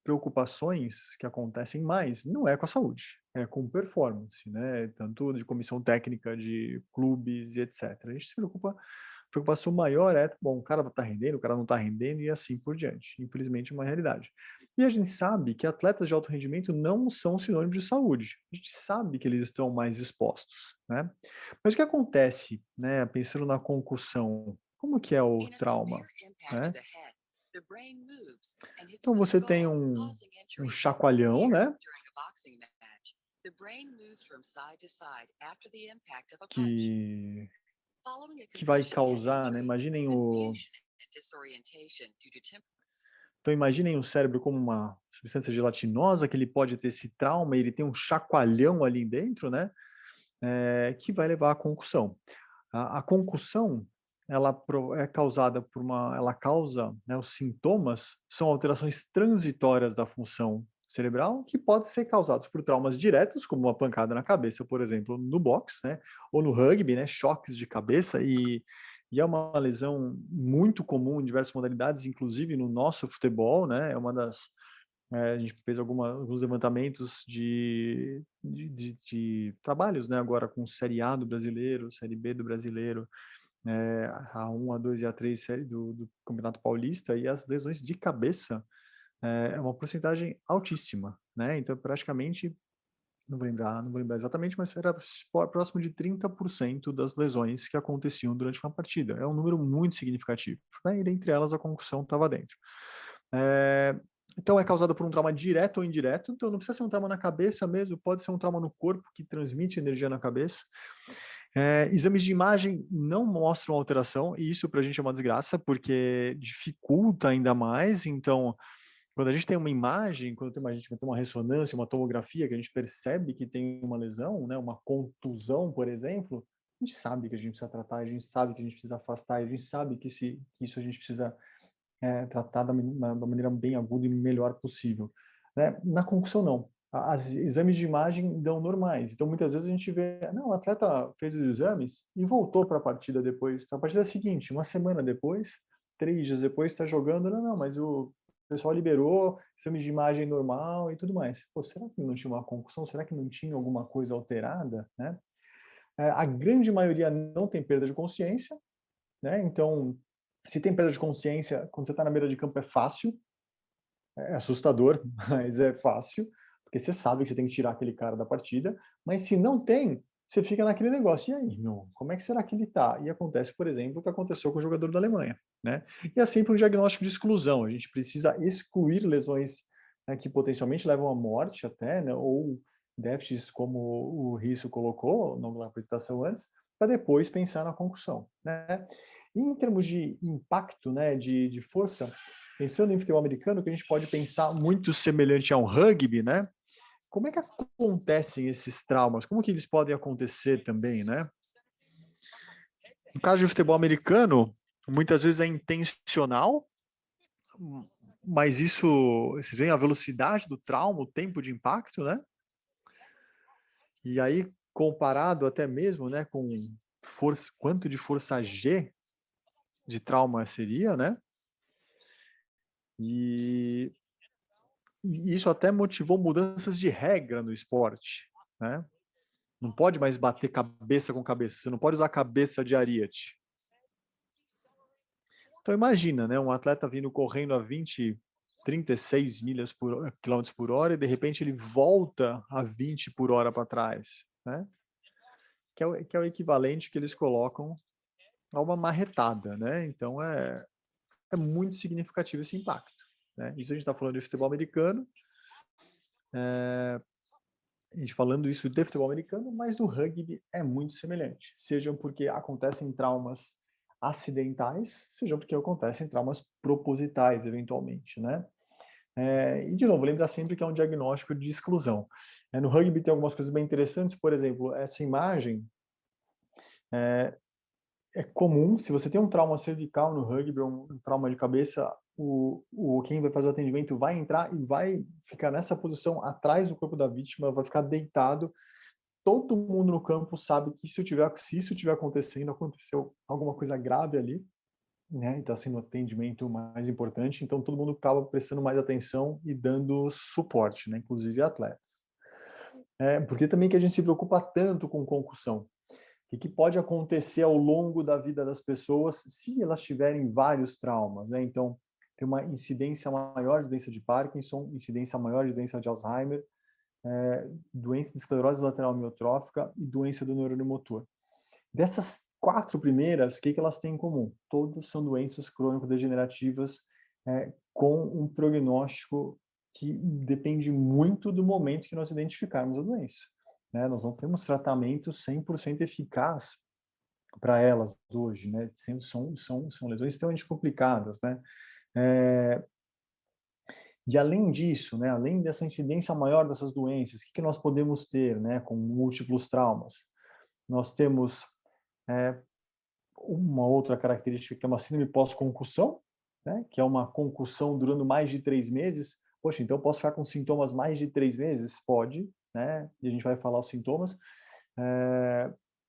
preocupações que acontecem mais não é com a saúde, é com performance, né? Tanto de comissão técnica de clubes e etc. A gente se preocupa, a preocupação maior bom, o cara está rendendo, o cara não está rendendo e assim por diante. Infelizmente, é uma realidade. E a gente sabe que atletas de alto rendimento não são sinônimo de saúde. A gente sabe que eles estão mais expostos, né? Mas o que acontece, né, pensando na concussão? Como que é o trauma, né? Então você tem um chacoalhão, né? Que vai causar, né? Então imaginem o cérebro como uma substância gelatinosa, que ele pode ter esse trauma, ele tem um chacoalhão ali dentro, né? Que vai levar à concussão. A concussão, ela é causada ela causa, né, os sintomas são alterações transitórias da função cerebral que podem ser causados por traumas diretos, como uma pancada na cabeça, por exemplo, no boxe, né, ou no rugby, né, choques de cabeça e é uma lesão muito comum em diversas modalidades, inclusive no nosso futebol, né? É uma das... a gente fez alguns levantamentos de trabalhos, né? Agora com Série A do brasileiro, Série B do brasileiro, A1, A2 e A3 série do Campeonato Paulista, e as lesões de cabeça é uma porcentagem altíssima, né? Então, praticamente, não vou lembrar exatamente, mas era próximo de 30% das lesões que aconteciam durante uma partida. É um número muito significativo, né? E dentre elas a concussão estava dentro. Então é causado por um trauma direto ou indireto, então não precisa ser um trauma na cabeça mesmo, pode ser um trauma no corpo que transmite energia na cabeça. Exames de imagem não mostram alteração, e isso para a gente é uma desgraça, porque dificulta ainda mais. Então, quando a gente tem uma imagem, quando a gente vai ter uma ressonância, uma tomografia, que a gente percebe que tem uma lesão, né, uma contusão, por exemplo, a gente sabe que a gente precisa tratar, a gente sabe que a gente precisa afastar, a gente sabe que isso a gente precisa tratar da maneira bem aguda e melhor possível. Né? Na concussão, não. Os exames de imagem dão normais. Então, muitas vezes a gente vê, não, o atleta fez os exames e voltou para a partida depois. Para a partida seguinte, uma semana depois, 3 dias depois, está jogando. Não, mas o pessoal liberou, exame de imagem normal e tudo mais. Pô, será que não tinha uma concussão? Será que não tinha alguma coisa alterada? Né? A grande maioria não tem perda de consciência, né? Então, se tem perda de consciência, quando você está na beira de campo é fácil, é assustador, mas é fácil, porque você sabe que você tem que tirar aquele cara da partida, mas se não tem, você fica naquele negócio, e aí, meu, como é que será que ele tá? E acontece, por exemplo, o que aconteceu com o jogador da Alemanha, né? E é sempre um diagnóstico de exclusão, a gente precisa excluir lesões, né, que potencialmente levam à morte até, né, ou déficits como o Risso colocou na apresentação antes, para depois pensar na concussão, né? Em termos de impacto, né, de força, pensando em futebol americano, que a gente pode pensar muito semelhante a um rugby, né? Como é que acontecem esses traumas? Como que eles podem acontecer também, né? No caso de futebol americano, muitas vezes é intencional, mas isso, você vê a velocidade do trauma, o tempo de impacto, né? E aí, comparado até mesmo, né, com força, quanto de força G de trauma seria, né? E isso até motivou mudanças de regra no esporte, né? Não pode mais bater cabeça com cabeça, você não pode usar cabeça de ariete. Então imagina, né, um atleta vindo correndo a 36 quilômetros por hora e de repente ele volta a 20 por hora para trás, né? Que é o equivalente que eles colocam a uma marretada, né? Então é muito significativo esse impacto, né? Isso a gente está falando de futebol americano, a gente falando isso de futebol americano, mas do rugby é muito semelhante. Sejam porque acontecem traumas acidentais, sejam porque acontecem traumas propositais, eventualmente, né? E, de novo, lembrar sempre que é um diagnóstico de exclusão. No rugby tem algumas coisas bem interessantes, por exemplo, essa imagem é comum, se você tem um trauma cervical no rugby, ou um trauma de cabeça, quem vai fazer o atendimento vai entrar e vai ficar nessa posição atrás do corpo da vítima, vai ficar deitado. Todo mundo no campo sabe que se isso tiver acontecendo, aconteceu alguma coisa grave ali, né? E está sendo o atendimento mais importante, então todo mundo acaba prestando mais atenção e dando suporte, né? Inclusive atletas. Porque também que a gente se preocupa tanto com concussão. O que pode acontecer ao longo da vida das pessoas se elas tiverem vários traumas, né? Então, tem uma incidência maior de doença de Parkinson, incidência maior de doença de Alzheimer, doença de esclerose lateral amiotrófica e doença do neurônio motor. Dessas 4 primeiras, o que elas têm em comum? Todas são doenças crônico-degenerativas com um prognóstico que depende muito do momento que nós identificarmos a doença. Né? Nós não temos tratamento 100% eficaz para elas hoje, né? São lesões extremamente complicadas, né? E além disso, né, além dessa incidência maior dessas doenças, o que nós podemos ter, né, com múltiplos traumas? Nós temos uma outra característica que é uma síndrome pós-concussão, né, que é uma concussão durando mais de 3 meses. Poxa, então eu posso ficar com sintomas mais de 3 meses? Pode, né? E a gente vai falar os sintomas.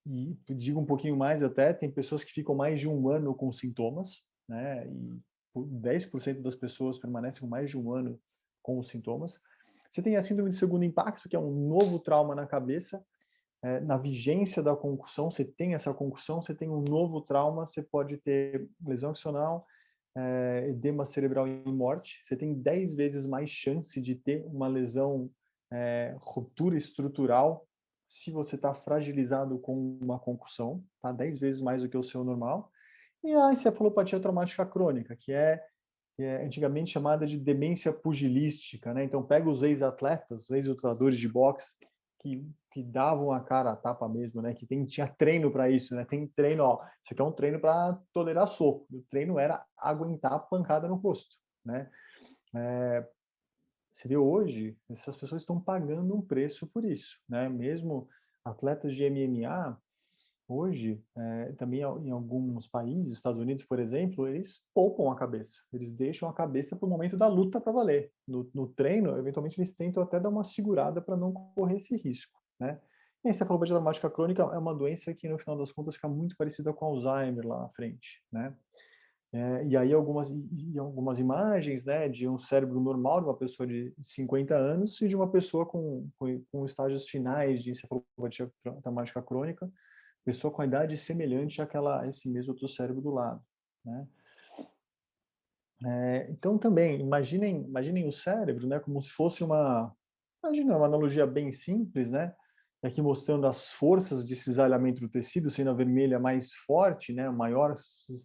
e digo um pouquinho mais até, tem pessoas que ficam mais de um ano com sintomas, né? E 10% das pessoas permanecem com mais de um ano com os sintomas. Você tem a síndrome de segundo impacto, que é um novo trauma na cabeça. Na vigência da concussão, você tem essa concussão, você tem um novo trauma, você pode ter lesão axonal, edema cerebral e morte. Você tem 10 vezes mais chance de ter uma lesão, ruptura estrutural, se você está fragilizado com uma concussão, tá? 10 vezes mais do que o seu normal. E a encefalopatia traumática crônica, que é antigamente chamada de demência pugilística, né? Então pega os ex-atletas, os ex-lutadores de boxe, que davam a cara a tapa mesmo, né? Que tinha treino para isso, né? Tem treino, ó, isso aqui é um treino para tolerar soco. O treino era aguentar a pancada no rosto, né? Você vê hoje, essas pessoas estão pagando um preço por isso, né? Mesmo atletas de MMA, hoje, também em alguns países, Estados Unidos, por exemplo, eles poupam a cabeça. Eles deixam a cabeça para o momento da luta para valer. No treino, eventualmente, eles tentam até dar uma segurada para não correr esse risco, né? E a encefalopatia traumática crônica é uma doença que, no final das contas, fica muito parecida com Alzheimer lá na frente, né? E aí algumas imagens, né, de um cérebro normal de uma pessoa de 50 anos e de uma pessoa com estágios finais de encefalopatia traumática crônica, pessoa com a idade semelhante a esse mesmo outro cérebro do lado, né? Então também, imaginem o cérebro, né, como se fosse imagina uma analogia bem simples, né? Aqui mostrando as forças de cisalhamento do tecido, sendo a vermelha mais forte, né, maior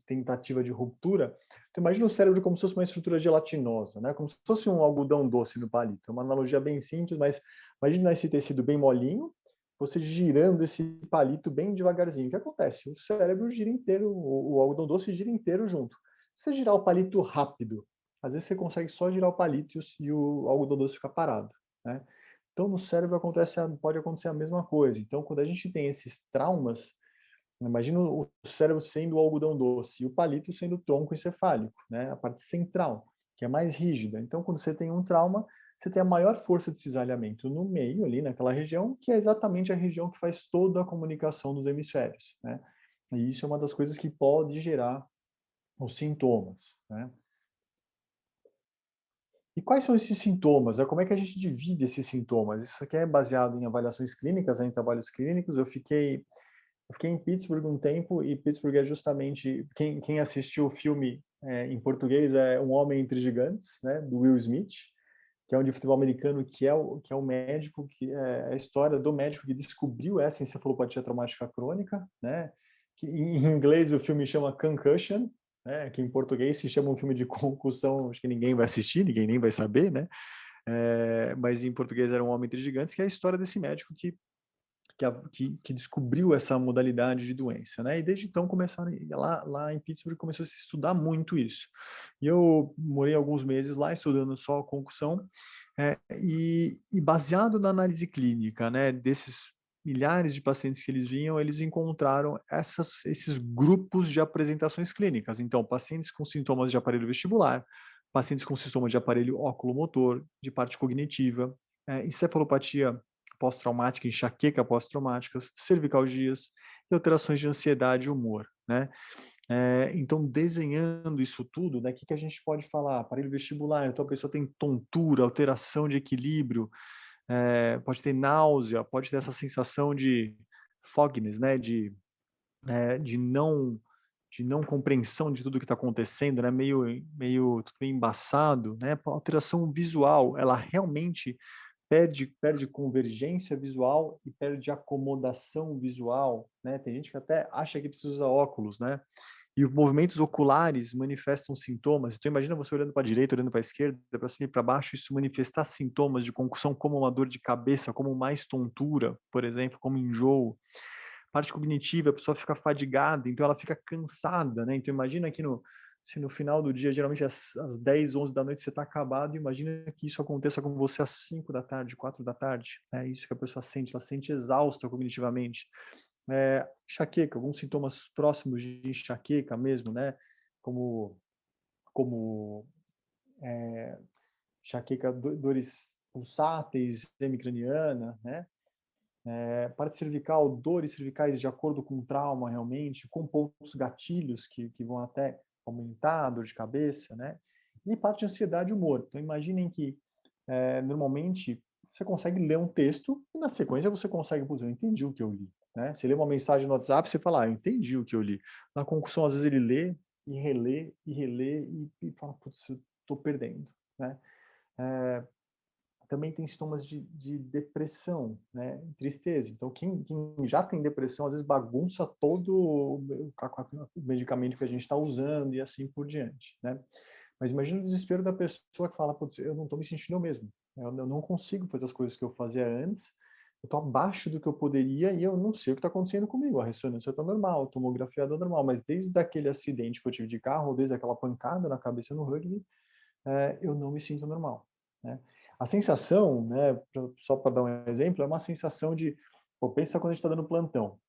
tentativa de ruptura. Então imagina o cérebro como se fosse uma estrutura gelatinosa, né, como se fosse um algodão doce no palito. É uma analogia bem simples, mas imagina esse tecido bem molinho, você girando esse palito bem devagarzinho. O que acontece? O cérebro gira inteiro, o algodão doce gira inteiro junto. Se você girar o palito rápido, às vezes você consegue só girar o palito e o algodão doce fica parado, né? Então, no cérebro pode acontecer a mesma coisa. Então, quando a gente tem esses traumas, imagina o cérebro sendo o algodão doce e o palito sendo o tronco encefálico, né? A parte central, que é mais rígida. Então, quando você tem um trauma, você tem a maior força de cisalhamento no meio, ali naquela região, que é exatamente a região que faz toda a comunicação dos hemisférios, né? E isso é uma das coisas que pode gerar os sintomas, né? E quais são esses sintomas? Como é que a gente divide esses sintomas? Isso aqui é baseado em avaliações clínicas, em trabalhos clínicos. Eu fiquei em Pittsburgh um tempo, e Pittsburgh é justamente, quem assistiu o filme em português é Um Homem Entre Gigantes, né, do Will Smith, que é um de futebol americano, que é o médico, que é a história do médico que descobriu essa encefalopatia traumática crônica, né, que em inglês o filme chama Concussion, né, que em português se chama um filme de concussão, acho que ninguém vai assistir, ninguém nem vai saber, né, mas em português era Um Homem Entre Gigantes, que é a história desse médico que descobriu essa modalidade de doença, né? E desde então começaram lá em Pittsburgh começou a se estudar muito isso. E eu morei alguns meses lá estudando só concussão e baseado na análise clínica, né? Desses milhares de pacientes que eles vinham, eles encontraram esses grupos de apresentações clínicas. Então, pacientes com sintomas de aparelho vestibular, pacientes com sintomas de aparelho oculomotor, de parte cognitiva, encefalopatia pós-traumática, enxaqueca pós-traumáticas, cervicalgias e alterações de ansiedade e humor, né? Então, desenhando isso tudo, né, o que a gente pode falar? Aparelho vestibular, então a pessoa tem tontura, alteração de equilíbrio, pode ter náusea, pode ter essa sensação de fogginess, né, de não compreensão de tudo que está acontecendo, né, meio tudo meio embaçado, né, alteração visual, ela realmente perde convergência visual e perde acomodação visual, né? Tem gente que até acha que precisa usar óculos, né? E os movimentos oculares manifestam sintomas. Então imagina você olhando para a direita, olhando para a esquerda, para cima e para baixo, isso manifestar sintomas de concussão como uma dor de cabeça, como mais tontura, por exemplo, como enjoo. Parte cognitiva, a pessoa fica fadigada, então ela fica cansada, né? Então imagina que se no final do dia, geralmente às 10, 11 da noite, você está acabado, imagina que isso aconteça com você às 5 da tarde, 4 da tarde. É isso que a pessoa sente, ela se sente exausta cognitivamente. Enxaqueca, alguns sintomas próximos de enxaqueca mesmo, né? Como enxaqueca, dores pulsáteis, hemicraniana, né? parte cervical, dores cervicais de acordo com o trauma realmente, com pontos gatilhos que vão até aumentar a dor de cabeça, né? E parte de ansiedade e humor. Então, imaginem que, normalmente, você consegue ler um texto e, na sequência, você consegue, putz, eu entendi o que eu li, né? Você lê uma mensagem no WhatsApp, você fala, eu entendi o que eu li. Na concussão, às vezes, ele lê e relê e fala, putz, eu estou perdendo, né? Também tem sintomas de depressão, né? Tristeza. Então, quem já tem depressão, às vezes bagunça todo o medicamento que a gente está usando e assim por diante, né? Mas imagina o desespero da pessoa que fala, putz, eu não estou me sentindo eu mesmo. Eu não consigo fazer as coisas que eu fazia antes, eu estou abaixo do que eu poderia e eu não sei o que está acontecendo comigo. A ressonância está normal, a tomografia está normal, mas desde aquele acidente que eu tive de carro, ou desde aquela pancada na cabeça no rugby, eu não me sinto normal, né? A sensação, né, só para dar um exemplo, é uma sensação de, pô, pensa quando a gente está dando plantão.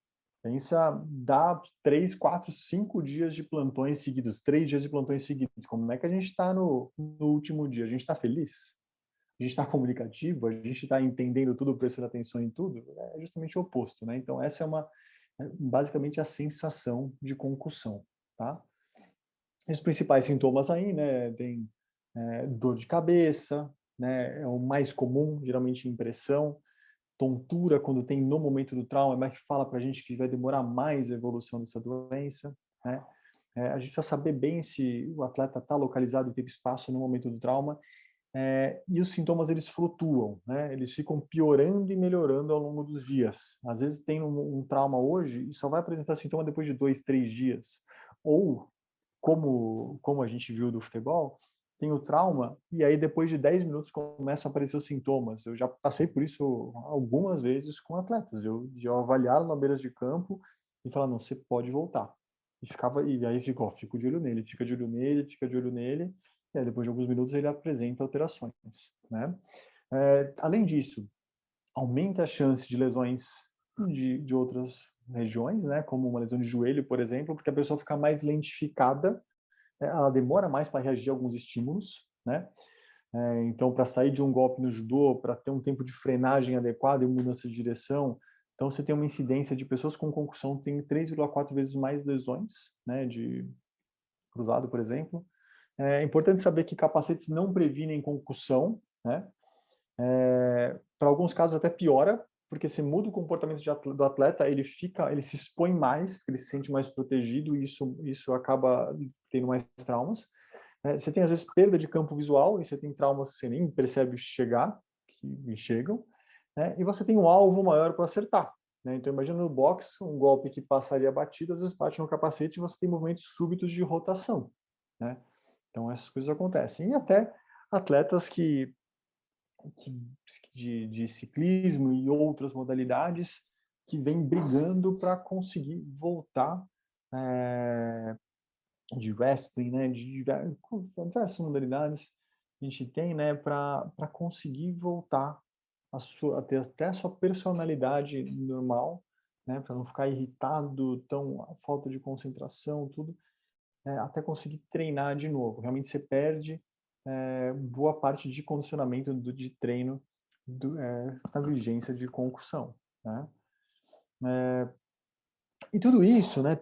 Pensa, dá 3, 4, 5 dias de plantões seguidos, 3 dias de plantões seguidos. Como é que a gente está no último dia? A gente está feliz? A gente está comunicativo? A gente está entendendo tudo, prestando atenção em tudo? É justamente o oposto, né? Então, essa é basicamente a sensação de concussão, tá? Os principais sintomas aí, né, tem dor de cabeça, né, é o mais comum, geralmente impressão, tontura quando tem no momento do trauma, mas que fala para a gente que vai demorar mais a evolução dessa doença, né? A gente precisa saber bem se o atleta está localizado em tempo e espaço no momento do trauma, e os sintomas eles flutuam, né? Eles ficam piorando e melhorando ao longo dos dias. Às vezes tem um trauma hoje e só vai apresentar sintoma depois de 2, 3 dias. Ou, como a gente viu do futebol, tem o trauma e aí depois de 10 minutos começam a aparecer os sintomas. Eu já passei por isso algumas vezes com atletas. De eu avaliá-lo na beira de campo e falar, não, você pode voltar. E aí fico de olho nele, fica de olho nele, fica de olho nele. E aí, depois de alguns minutos ele apresenta alterações, né? Além disso, aumenta a chance de lesões de outras regiões, né? Como uma lesão de joelho, por exemplo, porque a pessoa fica mais lentificada, ela demora mais para reagir a alguns estímulos, né? Então, para sair de um golpe no judô, para ter um tempo de frenagem adequado e mudança de direção, então você tem uma incidência de pessoas com concussão tem 3,4 vezes mais lesões, né? De cruzado, por exemplo. É importante saber que capacetes não previnem concussão, né? Para alguns casos até piora, porque você muda o comportamento do atleta, ele se expõe mais, porque ele se sente mais protegido e isso acaba tendo mais traumas. Você tem às vezes perda de campo visual e você tem traumas que você nem percebe chegar, que chegam, né? E você tem um alvo maior para acertar, né? Então imagina no boxe, um golpe que passaria batido, às vezes bate no capacete e você tem movimentos súbitos de rotação, né? Então, essas coisas acontecem. E até atletas de ciclismo e outras modalidades que vêm brigando para conseguir voltar, de wrestling, né, de diversas modalidades a gente tem, né, para conseguir voltar a ter até a sua personalidade normal, né, para não ficar irritado, a falta de concentração, tudo. Até conseguir treinar de novo. Realmente você perde boa parte de condicionamento de treino na vigência de concussão, né? E tudo isso, né,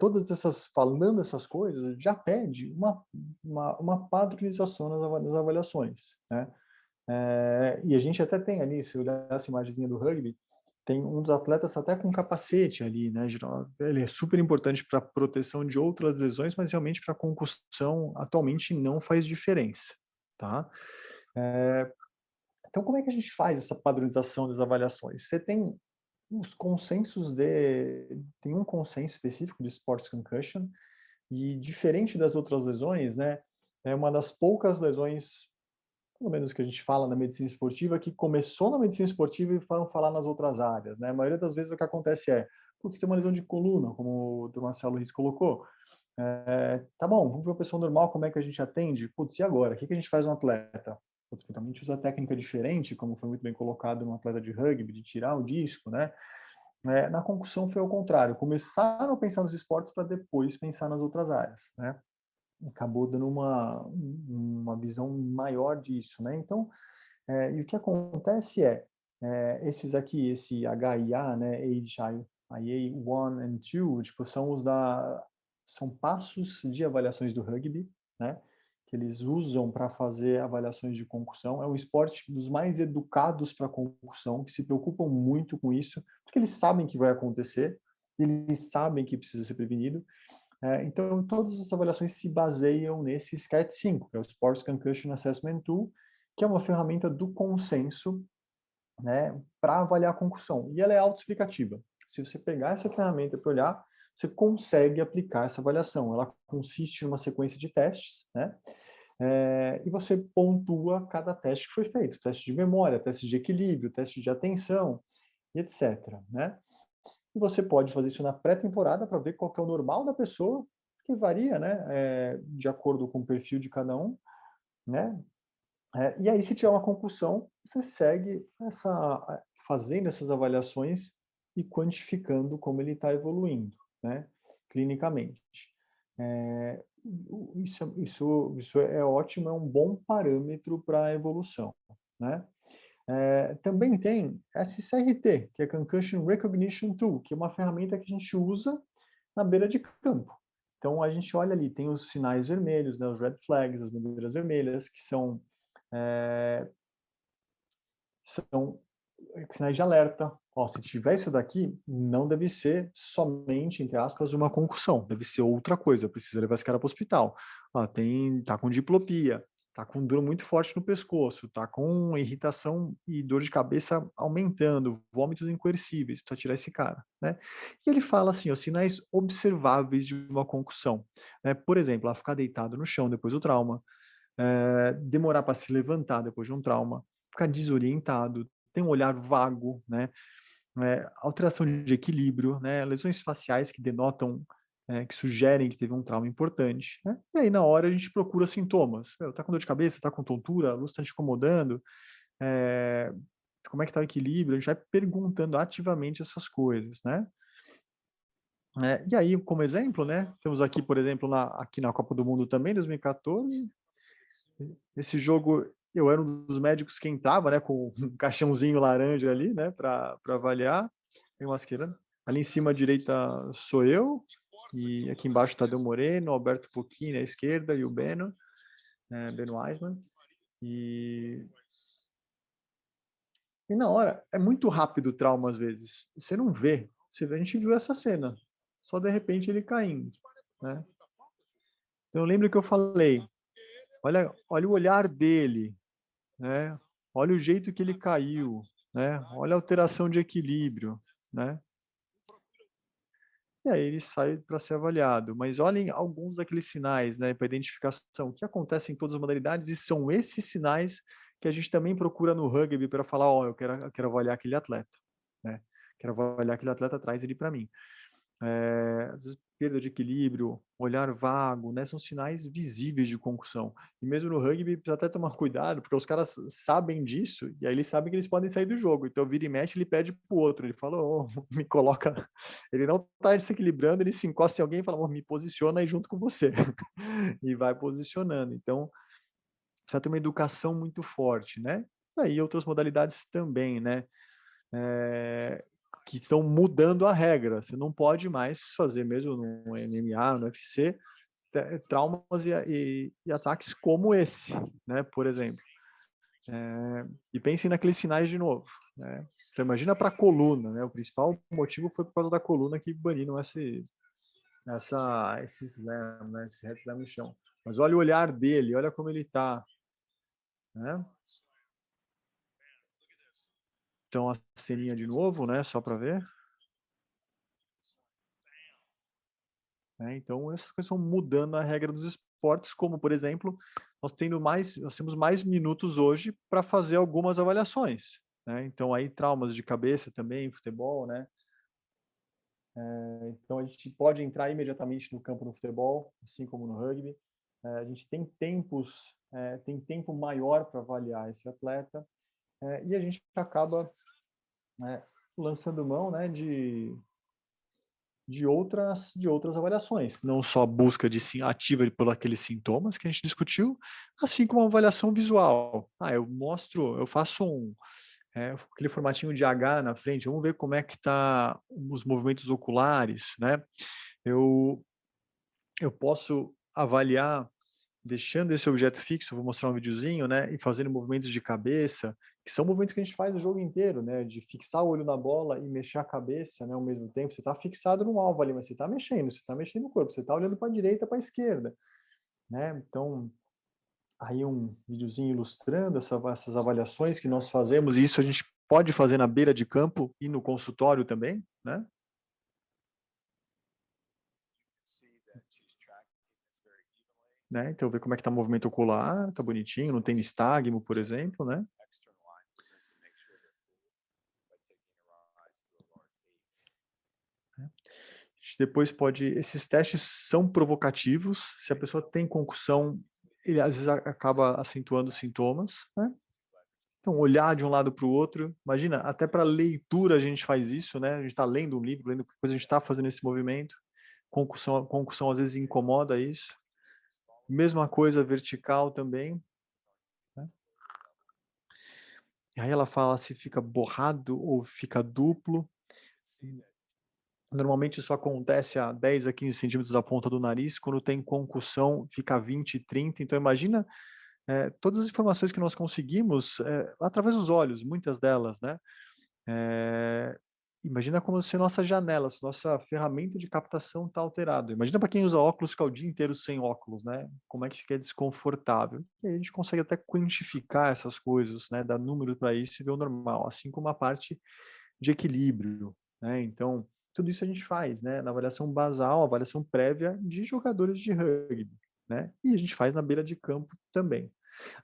falando essas coisas, já pede uma padronização nas avaliações, né? E a gente até tem ali, se olhar essa imagenzinha do rugby, tem um dos atletas até com capacete ali, né? Ele é super importante para proteção de outras lesões, mas realmente para concussão atualmente não faz diferença, tá? Então, como é que a gente faz essa padronização das avaliações? Você tem os consensos tem um consenso específico de sports concussion e diferente das outras lesões, né? É uma das poucas lesões, pelo menos que a gente fala na medicina esportiva, que começou na medicina esportiva e foram falar nas outras áreas, né? A maioria das vezes o que acontece putz, tem uma lesão de coluna, como o do Marcelo Riz colocou. Tá bom, vamos ver uma pessoa normal, como é que a gente atende? Putz, e agora? O que a gente faz no atleta? Putz, principalmente usa técnica diferente, como foi muito bem colocado no atleta de rugby, de tirar o disco, né? Na concussão foi ao contrário, começaram a pensar nos esportes para depois pensar nas outras áreas, né? Acabou dando uma visão maior disso, né? Então, e o que acontece Esses aqui, esse HIA, né, HIA 1 e 2, tipo, são passos de avaliações do rugby, né, que eles usam para fazer avaliações de concussão. É um esporte dos mais educados para concussão, que se preocupam muito com isso, porque eles sabem que vai acontecer, eles sabem que precisa ser prevenido. Então, todas as avaliações se baseiam nesse SCAT-5, que é o Sports Concussion Assessment Tool, que é uma ferramenta do consenso, né, para avaliar a concussão. E ela é autoexplicativa. Se você pegar essa ferramenta para olhar, você consegue aplicar essa avaliação. Ela consiste em uma sequência de testes, né? E você pontua cada teste que foi feito. Teste de memória, teste de equilíbrio, teste de atenção, etc. Né? E você pode fazer isso na pré-temporada para ver qual que é o normal da pessoa, que varia, né? De acordo com o perfil de cada um, né? E aí, se tiver uma concussão, você segue fazendo essas avaliações e quantificando como ele está evoluindo, né, clinicamente. Isso é ótimo, é um bom parâmetro para a evolução, né? Também tem SCRT, que é Concussion Recognition Tool, que é uma ferramenta que a gente usa na beira de campo. Então, a gente olha ali, tem os sinais vermelhos, né, os red flags, as bandeiras vermelhas, que são sinais de alerta. Se tiver isso daqui, não deve ser somente, entre aspas, uma concussão, deve ser outra coisa, precisa levar esse cara para o hospital. Tá com diplopia, tá com dor muito forte no pescoço, tá com irritação e dor de cabeça aumentando, vômitos incoercíveis, precisa tirar esse cara, né? E ele fala assim, os sinais observáveis de uma concussão, né? Por exemplo, ficar deitado no chão depois do trauma, demorar para se levantar depois de um trauma, ficar desorientado, tem um olhar vago, né? Alteração de equilíbrio, né? Lesões faciais que denotam, que sugerem que teve um trauma importante, né? E aí, na hora, a gente procura sintomas. Tá com dor de cabeça, tá com tontura, a luz está te incomodando, como é que tá o equilíbrio? A gente vai perguntando ativamente essas coisas, né? E aí, como exemplo, né? Temos aqui, por exemplo, aqui na Copa do Mundo também, 2014, esse jogo, eu era um dos médicos que entrava, né, com um caixãozinho laranja ali, né, para avaliar. Tem uma esquerda. Ali em cima à direita sou eu, e aqui embaixo Tadeu Moreno, Alberto Pucchini à esquerda e o Beno Weisman. E na hora, é muito rápido o trauma às vezes. Você não vê. A gente viu essa cena. Só de repente ele caindo, né? Então eu lembro que eu falei, olha o olhar dele, né? Olha o jeito que ele caiu, né? Olha a alteração de equilíbrio, né? E aí ele sai para ser avaliado. Mas olhem alguns daqueles sinais, né, para identificação, que acontecem em todas as modalidades, e são esses sinais que a gente também procura no rugby para falar, eu quero avaliar aquele atleta, né? Quero avaliar aquele atleta, traz ele para mim. Às vezes, perda de equilíbrio, olhar vago, né? São sinais visíveis de concussão. E mesmo no rugby, precisa até tomar cuidado, porque os caras sabem disso, e aí eles sabem que eles podem sair do jogo. Então, vira e mexe, ele pede pro outro. Ele fala, me coloca... Ele não tá se equilibrando, ele se encosta em alguém e fala, me posiciona aí junto com você. E vai posicionando. Então, precisa ter uma educação muito forte, né? E aí, outras modalidades também, né? Que estão mudando a regra. Você não pode mais fazer, mesmo no MMA, no UFC, traumas e ataques como esse, né? Por exemplo. E pensem naqueles sinais de novo, né? Então, imagina para a coluna, né? O principal motivo foi por causa da coluna que baniram esse slam, né? Esse head slam no chão. Mas olha o olhar dele, olha como ele está, né? Então, a ceninha de novo, né? Só para ver. Então, essas coisas estão mudando a regra dos esportes, como, por exemplo, nós temos mais minutos hoje para fazer algumas avaliações, né? Então, aí traumas de cabeça também, futebol, né? Então, a gente pode entrar imediatamente no campo no futebol, assim como no rugby. A gente tem tempo maior para avaliar esse atleta, e a gente acaba lançando mão, né, de outras avaliações, não só a busca ativa por aqueles sintomas que a gente discutiu, assim como a avaliação visual. Eu faço aquele formatinho de H na frente, vamos ver como é que tá os movimentos oculares, né? Eu posso avaliar deixando esse objeto fixo, vou mostrar um videozinho, né, e fazendo movimentos de cabeça, que são movimentos que a gente faz o jogo inteiro, né, de fixar o olho na bola e mexer a cabeça, né, ao mesmo tempo. Você está fixado no alvo ali, mas você está mexendo o corpo, você está olhando para a direita, para a esquerda, né? Então, aí um videozinho ilustrando essas avaliações que nós fazemos, e isso a gente pode fazer na beira de campo e no consultório também, né? Então, ver como é que está o movimento ocular, tá bonitinho, não tem nistagmo, por exemplo, né? A gente depois esses testes são provocativos, se a pessoa tem concussão, ele às vezes acaba acentuando sintomas, né? Então, olhar de um lado para o outro, imagina, até para leitura a gente faz isso, né? A gente está lendo um livro, lendo qualquer coisa, a gente está fazendo esse movimento, concussão às vezes incomoda isso. Mesma coisa vertical também, né? E aí ela fala se fica borrado ou fica duplo. Normalmente isso acontece a 10 a 15 centímetros da ponta do nariz, quando tem concussão fica a 20, 30. Então imagina todas as informações que nós conseguimos através dos olhos, muitas delas, né? Imagina como se nossa janela, se nossa ferramenta de captação está alterada. Imagina para quem usa óculos, ficar o dia inteiro sem óculos, né? Como é que fica desconfortável. E aí a gente consegue até quantificar essas coisas, né? Dar número para isso e ver o normal, assim como a parte de equilíbrio, né? Então, tudo isso a gente faz, né? Na avaliação basal, avaliação prévia de jogadores de rugby, né? E a gente faz na beira de campo também.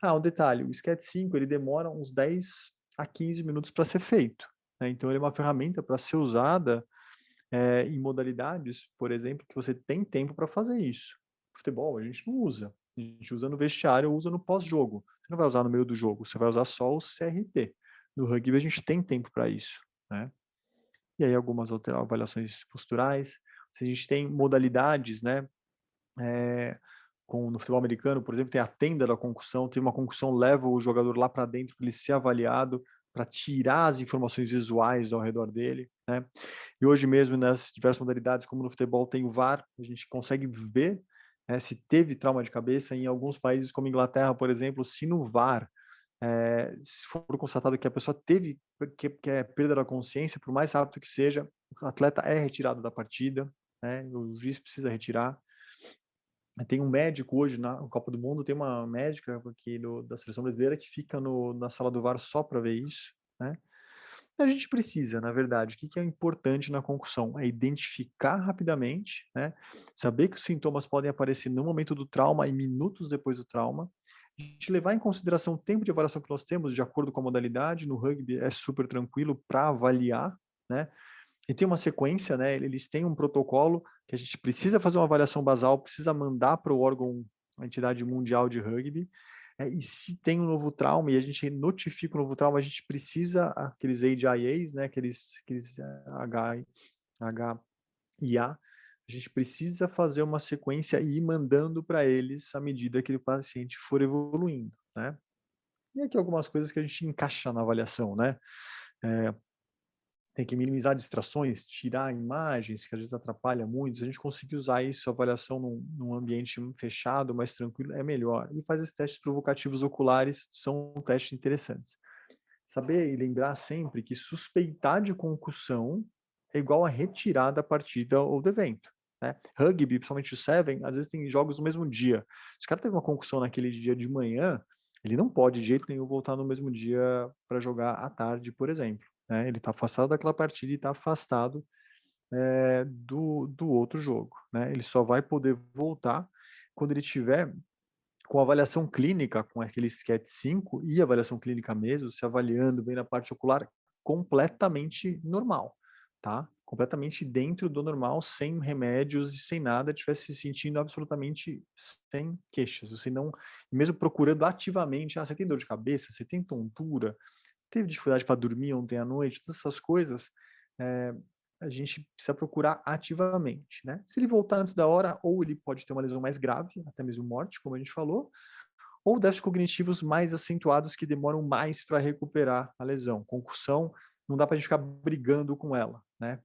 Um detalhe, o SCAT-5 ele demora uns 10 a 15 minutos para ser feito, né? Então, ele é uma ferramenta para ser usada em modalidades, por exemplo, que você tem tempo para fazer isso. Futebol, a gente não usa. A gente usa no vestiário ou usa no pós-jogo. Você não vai usar no meio do jogo, você vai usar só o CRT. No rugby, a gente tem tempo para isso, né? E aí algumas avaliações posturais. Se a gente tem modalidades, né? No futebol americano, por exemplo, tem a tenda da concussão, tem uma concussão, leva o jogador lá para dentro para ele ser avaliado, para tirar as informações visuais ao redor dele, né? E hoje mesmo, nas diversas modalidades, como no futebol, tem o VAR, a gente consegue ver se teve trauma de cabeça. Em alguns países, como Inglaterra, por exemplo, se no VAR se for constatado que a pessoa teve que é perda da consciência, por mais rápido que seja, o atleta é retirado da partida, né? O juiz precisa retirar. Tem um médico hoje na Copa do Mundo, tem uma médica aqui da seleção brasileira que fica na sala do VAR só para ver isso, né? A gente precisa, na verdade, o que é importante na concussão? É identificar rapidamente, né? Saber que os sintomas podem aparecer no momento do trauma e minutos depois do trauma. A gente levar em consideração o tempo de avaliação que nós temos, de acordo com a modalidade. No rugby é super tranquilo para avaliar, né? E tem uma sequência, né? Eles têm um protocolo que a gente precisa fazer uma avaliação basal, precisa mandar para o órgão, a entidade mundial de rugby. E se tem um novo trauma e a gente notifica o novo trauma, a gente precisa aqueles AGIAs, né? Aqueles HIA, a gente precisa fazer uma sequência e ir mandando para eles à medida que o paciente for evoluindo, né? E aqui algumas coisas que a gente encaixa na avaliação, né? Tem que minimizar distrações, tirar imagens, que às vezes atrapalha muito. Se a gente conseguir usar isso, a avaliação num ambiente fechado, mais tranquilo, é melhor. E faz esses testes provocativos oculares, são testes interessantes. Saber e lembrar sempre que suspeitar de concussão é igual a retirar da partida ou do evento, né? Rugby, principalmente o Seven, às vezes tem jogos no mesmo dia. Se o cara teve uma concussão naquele dia de manhã, ele não pode de jeito nenhum voltar no mesmo dia para jogar à tarde, por exemplo, né? Ele está afastado daquela partida e está afastado do outro jogo, né? Ele só vai poder voltar quando ele tiver com avaliação clínica, com aquele SCAT-5 e avaliação clínica mesmo, se avaliando bem na parte ocular, completamente normal, tá? Completamente dentro do normal, sem remédios e sem nada, estivesse se sentindo absolutamente sem queixas. Você não, mesmo procurando ativamente, você tem dor de cabeça, você tem tontura, teve dificuldade para dormir ontem à noite, todas essas coisas, a gente precisa procurar ativamente, né? Se ele voltar antes da hora, ou ele pode ter uma lesão mais grave, até mesmo morte, como a gente falou, ou déficits cognitivos mais acentuados que demoram mais para recuperar a lesão. Concussão, não dá para a gente ficar brigando com ela, né?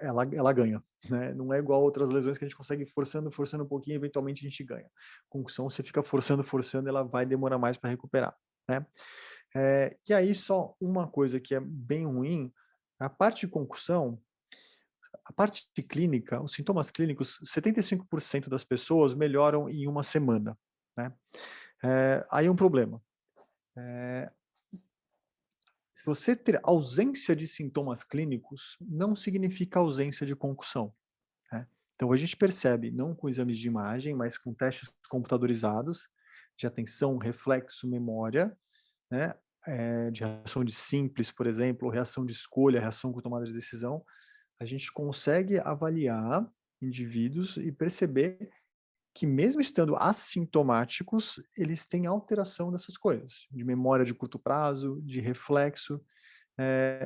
Ela ganha, né? Não é igual a outras lesões que a gente consegue forçando um pouquinho, eventualmente a gente ganha. Concussão, você fica forçando, ela vai demorar mais para recuperar, né? E aí só uma coisa que é bem ruim, a parte de concussão, a parte de clínica, os sintomas clínicos, 75% das pessoas melhoram em uma semana, né? Aí é um problema. Se você ter ausência de sintomas clínicos, não significa ausência de concussão, né? Então a gente percebe, não com exames de imagem, mas com testes computadorizados de atenção, reflexo, memória, né? De reação de simples, por exemplo, reação de escolha, reação com tomada de decisão, a gente consegue avaliar indivíduos e perceber que mesmo estando assintomáticos, eles têm alteração dessas coisas, de memória de curto prazo, de reflexo,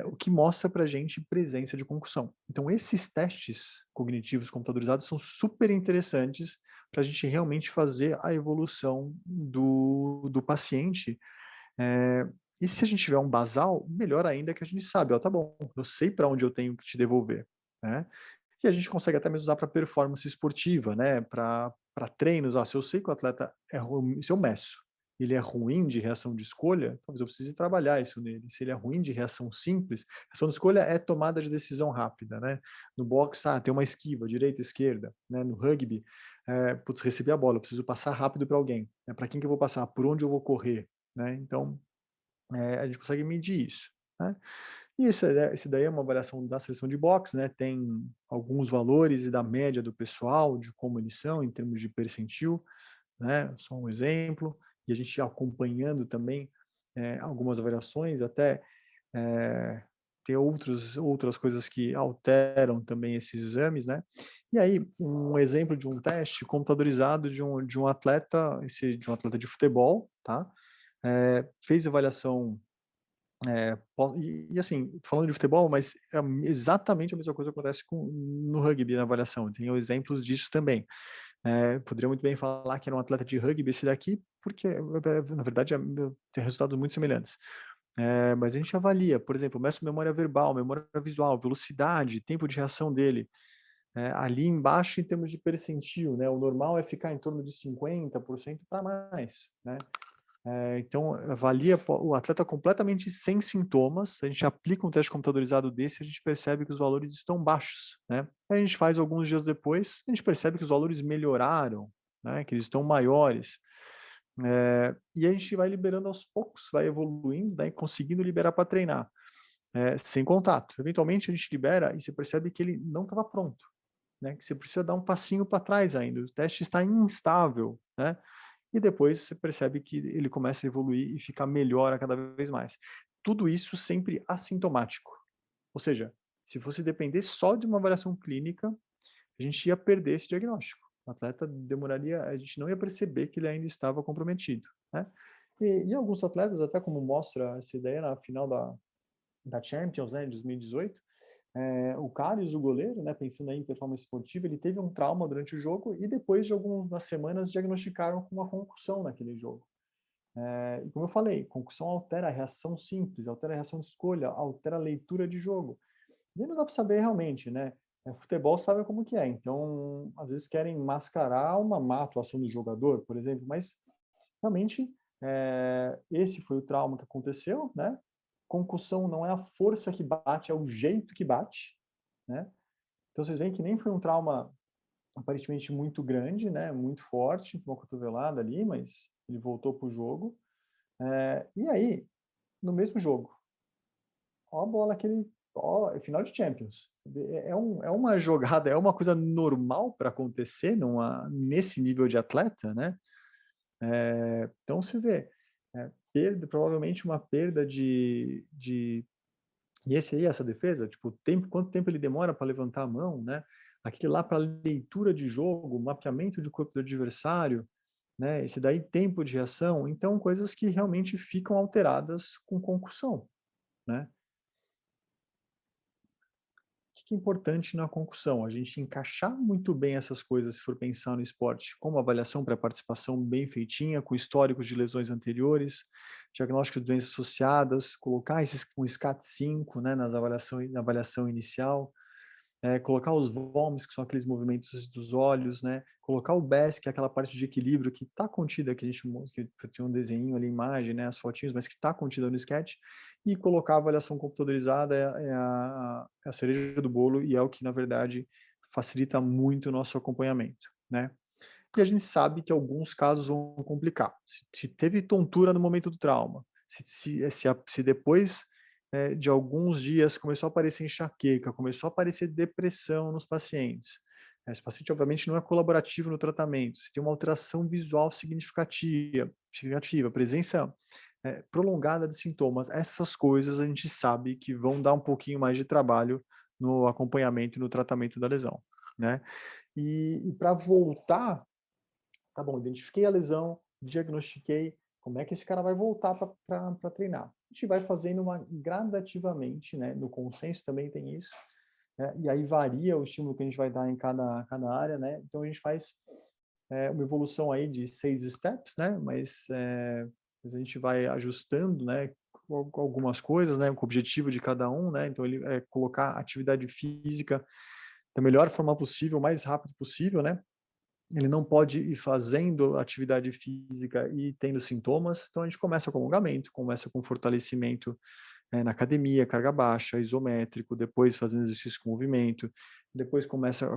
o que mostra para a gente presença de concussão. Então, esses testes cognitivos computadorizados são super interessantes para a gente realmente fazer a evolução do paciente. E se a gente tiver um basal, melhor ainda que a gente sabe, ó, tá bom, eu sei para onde eu tenho que te devolver, né? E a gente consegue até mesmo usar para performance esportiva, né? Para treinos, se eu sei que o atleta é ruim, se eu meço, ele é ruim de reação de escolha, talvez eu precise trabalhar isso nele. Se ele é ruim de reação simples, reação de escolha é tomada de decisão rápida, né? No boxe, tem uma esquiva, direita, esquerda, né? No rugby, recebi a bola, eu preciso passar rápido para alguém. Né? Para quem que eu vou passar? Por onde eu vou correr? Né? Então, a gente consegue medir isso, né? E esse daí é uma avaliação da seleção de boxe, né? Tem alguns valores e da média do pessoal, de como eles são em termos de percentil, né? Só um exemplo. E a gente acompanhando também algumas avaliações, até ter outras coisas que alteram também esses exames, né? E aí, um exemplo de um teste computadorizado de um atleta, de um atleta de futebol, tá? Fez avaliação assim, falando de futebol, mas é exatamente a mesma coisa que acontece no rugby, na avaliação. Tem exemplos disso também. Poderia muito bem falar que era um atleta de rugby esse daqui, porque, na verdade, tem resultados muito semelhantes. Mas a gente avalia, por exemplo, meço memória verbal, memória visual, velocidade, tempo de reação dele. Ali embaixo, em termos de percentil, né? O normal é ficar em torno de 50% para mais, né? Então, avalia o atleta completamente sem sintomas, a gente aplica um teste computadorizado desse, a gente percebe que os valores estão baixos, né? Aí a gente faz alguns dias depois, a gente percebe que os valores melhoraram, né? Que eles estão maiores. E a gente vai liberando aos poucos, vai evoluindo, né? Conseguindo liberar para treinar, sem contato. Eventualmente a gente libera e você percebe que ele não estava pronto, né? Que você precisa dar um passinho para trás ainda, o teste está instável, né? E depois você percebe que ele começa a evoluir e ficar melhor a cada vez mais. Tudo isso sempre assintomático. Ou seja, se fosse depender só de uma avaliação clínica, a gente ia perder esse diagnóstico. O atleta demoraria, a gente não ia perceber que ele ainda estava comprometido, né? E alguns atletas, até como mostra essa ideia na final da Champions, né, de 2018, o Karius, o goleiro, né, pensando aí em performance esportiva, ele teve um trauma durante o jogo e depois de algumas semanas diagnosticaram com uma concussão naquele jogo. E como eu falei, concussão altera a reação simples, altera a reação de escolha, altera a leitura de jogo. E não dá para saber realmente, né? Futebol sabe como que é, então às vezes querem mascarar uma má atuação do jogador, por exemplo, mas realmente esse foi o trauma que aconteceu, né? Concussão não é a força que bate, é o jeito que bate, né? Então vocês veem que nem foi um trauma aparentemente muito grande, né? Muito forte, uma cotovelada ali, mas ele voltou para o jogo. E aí, no mesmo jogo, ó a bola que ele, é final de Champions. É uma jogada, é uma coisa normal para acontecer nesse nível de atleta, né? Então você vê, provavelmente uma perda de e essa defesa, tipo, quanto tempo ele demora para levantar a mão, né? Aquele lá para leitura de jogo, mapeamento de corpo do adversário, né? Esse daí tempo de reação, então coisas que realmente ficam alteradas com concussão, né? O que é importante na concussão? A gente encaixar muito bem essas coisas, se for pensar no esporte, como avaliação para participação bem feitinha, com históricos de lesões anteriores, diagnóstico de doenças associadas, colocar um SCAT-5, né, na avaliação inicial, colocar os VOMs, que são aqueles movimentos dos olhos, né? Colocar o BES, que é aquela parte de equilíbrio que está contida, que tinha um desenho ali, imagem, né? As fotinhos, mas que está contida no sketch, e colocar a avaliação computadorizada é a cereja do bolo e é o que, na verdade, facilita muito o nosso acompanhamento, né? E a gente sabe que alguns casos vão complicar. Se teve tontura no momento do trauma, se depois de alguns dias começou a aparecer enxaqueca, começou a aparecer depressão nos pacientes. Esse paciente, obviamente, não é colaborativo no tratamento. Se tem uma alteração visual significativa, presença prolongada de sintomas, essas coisas a gente sabe que vão dar um pouquinho mais de trabalho no acompanhamento e no tratamento da lesão, né? E para voltar, tá bom, identifiquei a lesão, diagnostiquei, como é que esse cara vai voltar para treinar? A gente vai fazendo gradativamente, né? No consenso também tem isso, né? E aí varia o estímulo que a gente vai dar em cada área, né? Então a gente faz uma evolução aí de 6 steps, né? Mas a gente vai ajustando, né? Algumas coisas, né? Com o objetivo de cada um, né? Então ele colocar atividade física da melhor forma possível, o mais rápido possível, né? Ele não pode ir fazendo atividade física e tendo sintomas, então a gente começa com alongamento, começa com fortalecimento na academia, carga baixa, isométrico, depois fazendo exercício com movimento, depois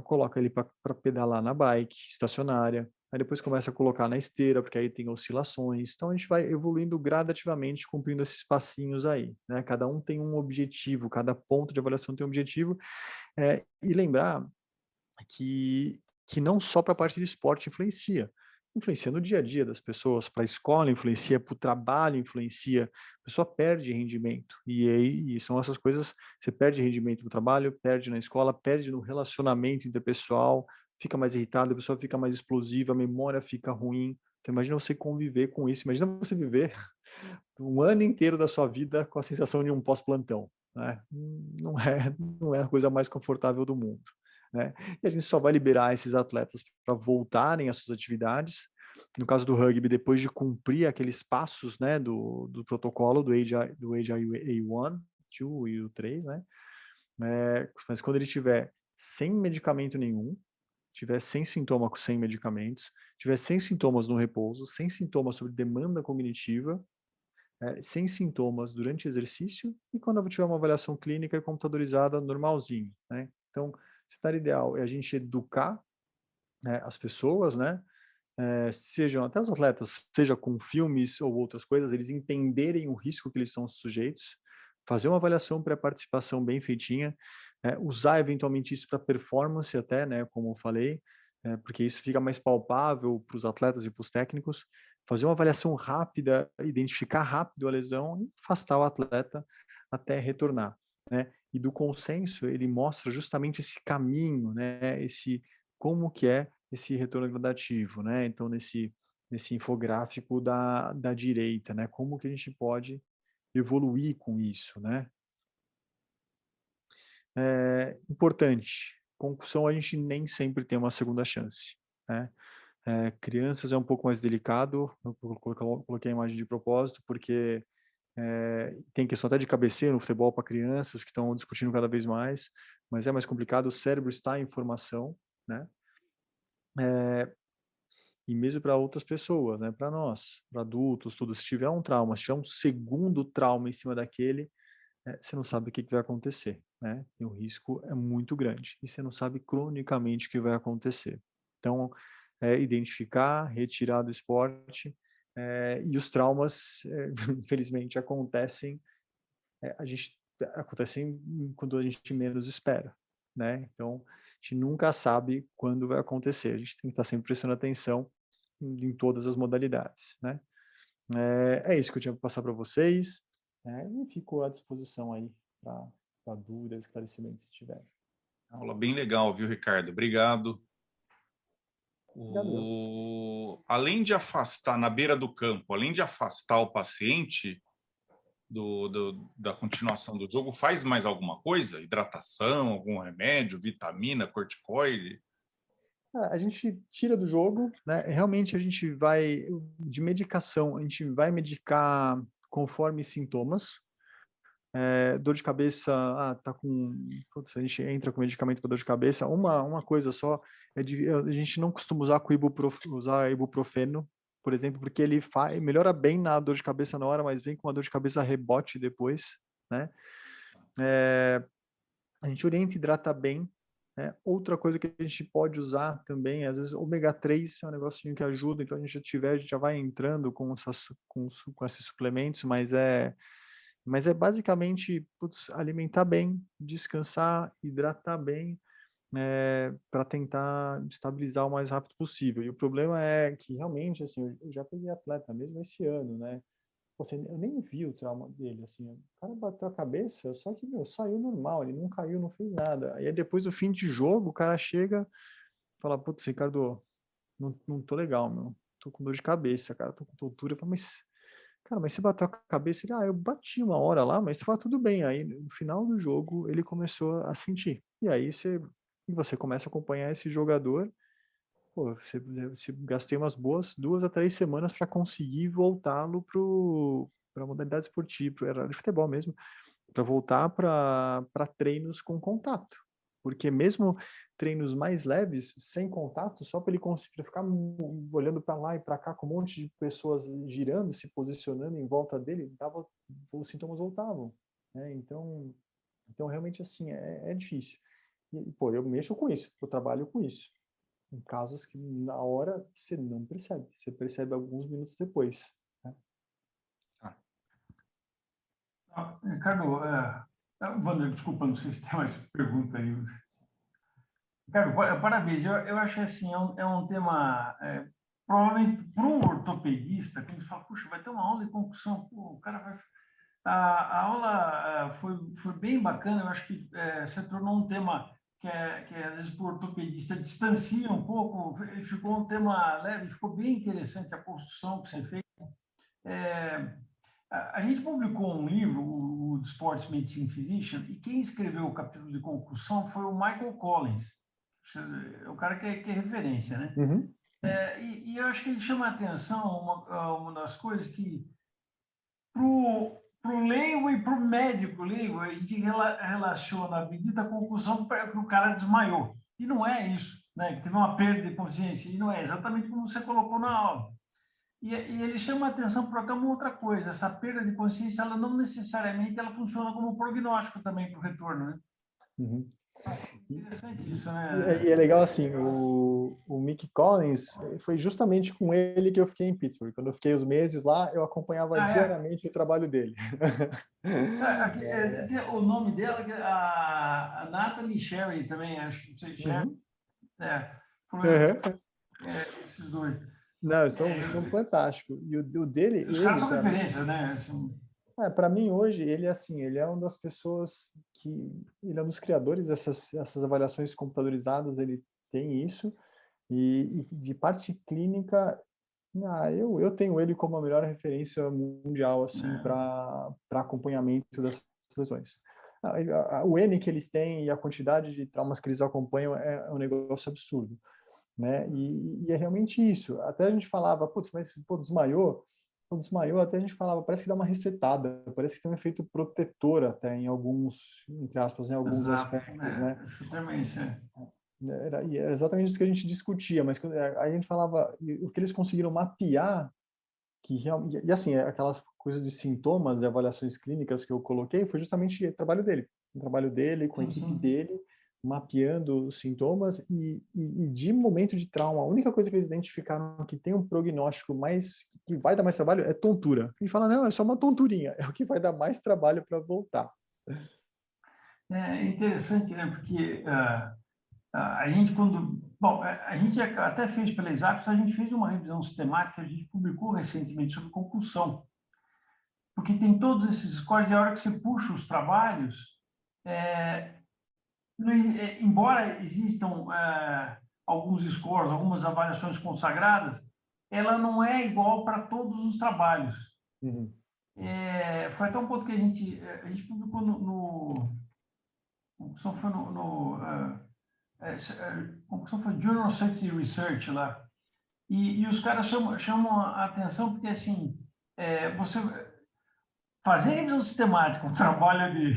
coloca ele para pedalar na bike estacionária, aí depois começa a colocar na esteira, porque aí tem oscilações, então a gente vai evoluindo gradativamente, cumprindo esses passinhos aí, né? Cada um tem um objetivo, cada ponto de avaliação tem um objetivo, e lembrar que não só para a parte de esporte influencia no dia a dia das pessoas, para a escola influencia, para o trabalho influencia, a pessoa perde rendimento, e aí são essas coisas, você perde rendimento no trabalho, perde na escola, perde no relacionamento interpessoal, fica mais irritado, a pessoa fica mais explosiva, a memória fica ruim, então imagina você conviver com isso, imagina você viver um ano inteiro da sua vida com a sensação de um pós-plantão, né? Não é a coisa mais confortável do mundo, né? E a gente só vai liberar esses atletas para voltarem às suas atividades. No caso do rugby, depois de cumprir aqueles passos, né, do protocolo do AGI A1, 2 e o 3, né? Mas quando ele tiver sem medicamento nenhum, tiver sem sintoma sem medicamentos, tiver sem sintomas no repouso, sem sintomas sobre demanda cognitiva, sem sintomas durante o exercício e quando eu tiver uma avaliação clínica e computadorizada normalzinho, né? Então, o cenário ideal é a gente educar, né, as pessoas, né? Sejam até os atletas, seja com filmes ou outras coisas, eles entenderem o risco que eles estão sujeitos, fazer uma avaliação pré-participação bem feitinha, usar eventualmente isso para performance até, né, como eu falei, porque isso fica mais palpável para os atletas e para os técnicos, fazer uma avaliação rápida, identificar rápido a lesão e afastar o atleta até retornar, né? E do consenso, ele mostra justamente esse caminho, né, como que é esse retorno gradativo, né? Então, nesse infográfico da direita, né? Como que a gente pode evoluir com isso, né? Importante, concussão a gente nem sempre tem uma segunda chance, né? Crianças é um pouco mais delicado, eu coloquei a imagem de propósito, porque tem questão até de cabeceio no futebol para crianças, que estão discutindo cada vez mais, mas é mais complicado, o cérebro está em formação, né? E mesmo para outras pessoas, né? Para nós, para adultos, tudo. Se tiver um trauma, se tiver um segundo trauma em cima daquele, você não sabe o que vai acontecer, né? E o risco é muito grande. E você não sabe cronicamente o que vai acontecer. Então, identificar, retirar do esporte, e os traumas, infelizmente, acontecem quando a gente menos espera, né? Então, a gente nunca sabe quando vai acontecer. A gente tem que estar sempre prestando atenção em todas as modalidades, né? É isso que eu tinha para passar para vocês, né? E fico à disposição aí para dúvidas, esclarecimentos se tiver. Aula bem legal, viu, Ricardo? Obrigado. Obrigado. Além de afastar na beira do campo, além de afastar o paciente, da continuação do jogo, faz mais alguma coisa? Hidratação, algum remédio, vitamina, corticoide? A gente tira do jogo, né? Realmente a gente vai, de medicação, a gente vai medicar conforme sintomas. Dor de cabeça, tá com... Putz, a gente entra com medicamento para dor de cabeça. Uma coisa só, a gente não costuma usar ibuprofeno, por exemplo, porque ele melhora bem na dor de cabeça na hora, mas vem com uma dor de cabeça rebote depois, né? A gente orienta e hidrata bem. Outra coisa que a gente pode usar também, às vezes, ômega 3 é um negocinho que ajuda, então a gente já vai entrando com esses suplementos, mas é basicamente alimentar bem, descansar, hidratar bem, para tentar estabilizar o mais rápido possível. E o problema é que realmente, assim, eu já peguei atleta mesmo esse ano, né? Eu nem vi o trauma dele, assim, o cara bateu a cabeça, só que, saiu normal, ele não caiu, não fez nada. Aí depois do fim de jogo, o cara chega e fala, putz, Ricardo, não tô legal, meu, tô com dor de cabeça, cara, tô com tontura. Eu falo, mas você bateu a cabeça? Ele, eu bati uma hora lá, mas tava tudo bem. Aí no final do jogo, ele começou a sentir. E aí você começa a acompanhar esse jogador. Pô, você gastei umas boas 2 a 3 semanas para conseguir voltá-lo para a modalidade esportiva, era de futebol mesmo, para voltar para treinos com contato. Porque mesmo treinos mais leves, sem contato, só para ele conseguir ficar olhando para lá e para cá com um monte de pessoas girando, se posicionando em volta dele, os sintomas voltavam. Né? Então realmente assim, é difícil. E, pô, eu mexo com isso, eu trabalho com isso. Em casos que na hora você não percebe, você percebe alguns minutos depois. Né? Ricardo, Wander, desculpa, não sei se tem mais pergunta aí. Ricardo, parabéns. Eu acho que assim, é um tema, provavelmente para um ortopedista, que a gente fala, puxa, vai ter uma aula de concussão, pô, o cara vai... A aula foi bem bacana, eu acho que se tornou um tema que às vezes para o ortopedista distancia um pouco, ficou um tema leve, ficou bem interessante a construção que você fez. A gente publicou um livro, o Sports Medicine Physician, e quem escreveu o capítulo de concussão foi o Michael Collins, o cara que é referência, né? Uhum. E eu acho que ele chama a atenção uma das coisas que para o leigo e para o médico leigo, a gente relaciona a bendita concussão para o cara desmaiou. E não é isso, né? Que teve uma perda de consciência. E não é exatamente como você colocou na aula. E ele chama a atenção para uma outra coisa. Essa perda de consciência, ela não necessariamente ela funciona como prognóstico também para o retorno, né? Uhum. Interessante isso, né? E é legal assim, o Mick Collins, foi justamente com ele que eu fiquei em Pittsburgh. Quando eu fiquei os meses lá, eu acompanhava diariamente o trabalho dele. O nome dela é a Natalie Sherry também, acho que você Sherry. Esses dois. Não, são fantásticos. E o dele... Os caras são referências, né? Para mim, hoje, ele é uma das pessoas que... Ele é um dos criadores dessas avaliações computadorizadas, ele tem isso. E de parte clínica, eu tenho ele como a melhor referência mundial assim, para acompanhamento dessas lesões. O N que eles têm e a quantidade de traumas que eles acompanham é um negócio absurdo. Né? E é realmente isso. Até a gente falava, putz, mas desmaiou, até a gente falava, parece que dá uma resetada, parece que tem um efeito protetor até em alguns, entre aspas, em alguns aspectos, né? Exatamente, Era exatamente isso que a gente discutia, mas aí a gente falava, o que eles conseguiram mapear, e assim, aquelas coisas de sintomas, de avaliações clínicas que eu coloquei, foi justamente o trabalho dele, com a equipe dele, mapeando os sintomas e de momento de trauma, a única coisa que eles identificaram que tem um prognóstico que vai dar mais trabalho é tontura. A gente fala, não, é só uma tonturinha, é o que vai dar mais trabalho para voltar. É interessante, né? Porque a gente a gente até fez pela Exapes, a gente fez uma revisão sistemática, a gente publicou recentemente sobre concussão, porque tem todos esses scores e a hora que você puxa os trabalhos, embora existam alguns scores, algumas avaliações consagradas, ela não é igual para todos os trabalhos. Uhum. foi até um ponto que a gente publicou como foi como foi Journal of Safety Research lá, e os caras chamam a atenção porque, assim, você fazer revisão sistemática, um trabalho de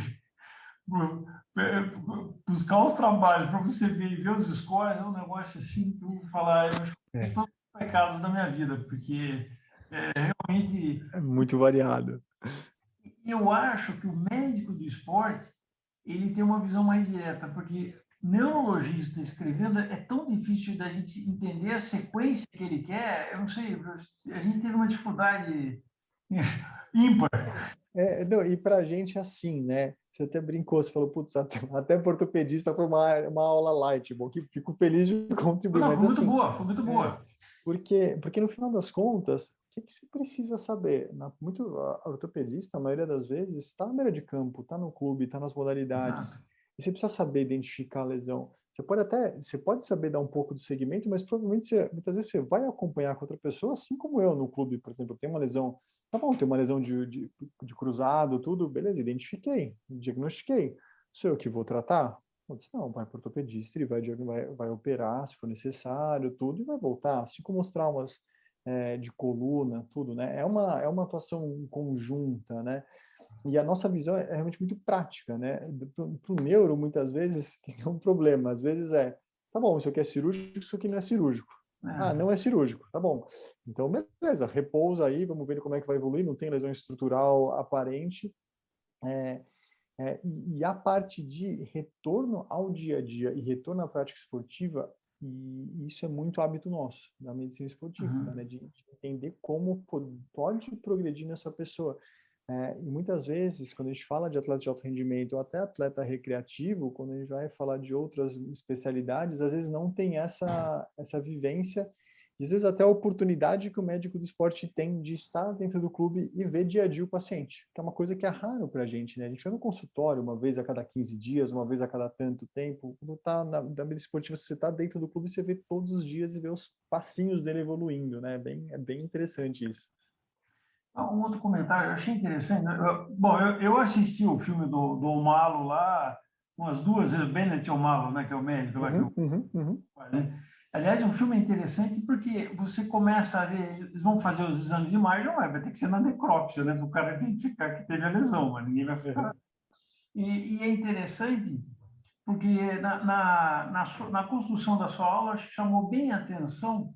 buscar os trabalhos para você ver os scores, é um negócio assim que eu vou falar, eu acho que é todos os pecados da minha vida, porque realmente É muito variado. eu acho que o médico do esporte ele tem uma visão mais direta, porque neurologista escrevendo é tão difícil da gente entender a sequência que ele quer, eu não sei, a gente teve uma dificuldade ímpar. Não, e para a gente é assim, né? Você até brincou, você falou, putz, até para ortopedista foi uma aula light, bom, que fico feliz de contribuir, Não, mas foi muito assim, boa, foi muito boa. porque no final das contas, o que você precisa saber? A ortopedista, a maioria das vezes, está na beira de campo, está no clube, está nas modalidades, Exato. e você precisa saber identificar a lesão. Você pode saber dar um pouco do segmento, mas provavelmente muitas vezes você vai acompanhar com outra pessoa, assim como eu no clube, por exemplo, tem uma lesão, tá bom, tem uma lesão de cruzado, tudo, beleza, identifiquei, diagnostiquei. Sou eu que vou tratar? Eu disse, não, vai para o ortopedista, ele vai operar se for necessário, tudo, e vai voltar. Assim como os traumas de coluna, tudo, né? É uma atuação conjunta, né? E a nossa visão é realmente muito prática, né? Para o neuro, muitas vezes, é um problema. Às vezes tá bom, isso aqui é cirúrgico, isso aqui não é cirúrgico. Ah, não é cirúrgico, tá bom. Então, beleza, repousa aí, vamos ver como é que vai evoluir, não tem lesão estrutural aparente. E a parte de retorno ao dia a dia e retorno à prática esportiva, e isso é muito hábito nosso, da medicina esportiva, né? De entender como pode progredir nessa pessoa. E muitas vezes, quando a gente fala de atleta de alto rendimento ou até atleta recreativo, quando a gente vai falar de outras especialidades, às vezes não tem essa vivência, e às vezes até a oportunidade que o médico do esporte tem de estar dentro do clube e ver dia a dia o paciente, que é uma coisa que é raro para a gente, né? A gente vai no consultório uma vez a cada 15 dias, uma vez a cada tanto tempo. Quando está na medicina esportiva, você está dentro do clube, você vê todos os dias e vê os passinhos dele evoluindo, né? É bem interessante isso. Um outro comentário, eu achei interessante. Né? Bom, eu assisti o filme do O'Malley lá umas duas vezes, Bennett O'Malley, né, que é o médico lá que eu faz, né? Aliás, o filme é interessante porque você começa a ver, eles vão fazer os exames de imagem, não vai ter que ser na necrópsia, né, para o cara identificar que teve a lesão, mas ninguém vai ficar. E é interessante porque na construção da sua aula, acho que chamou bem a atenção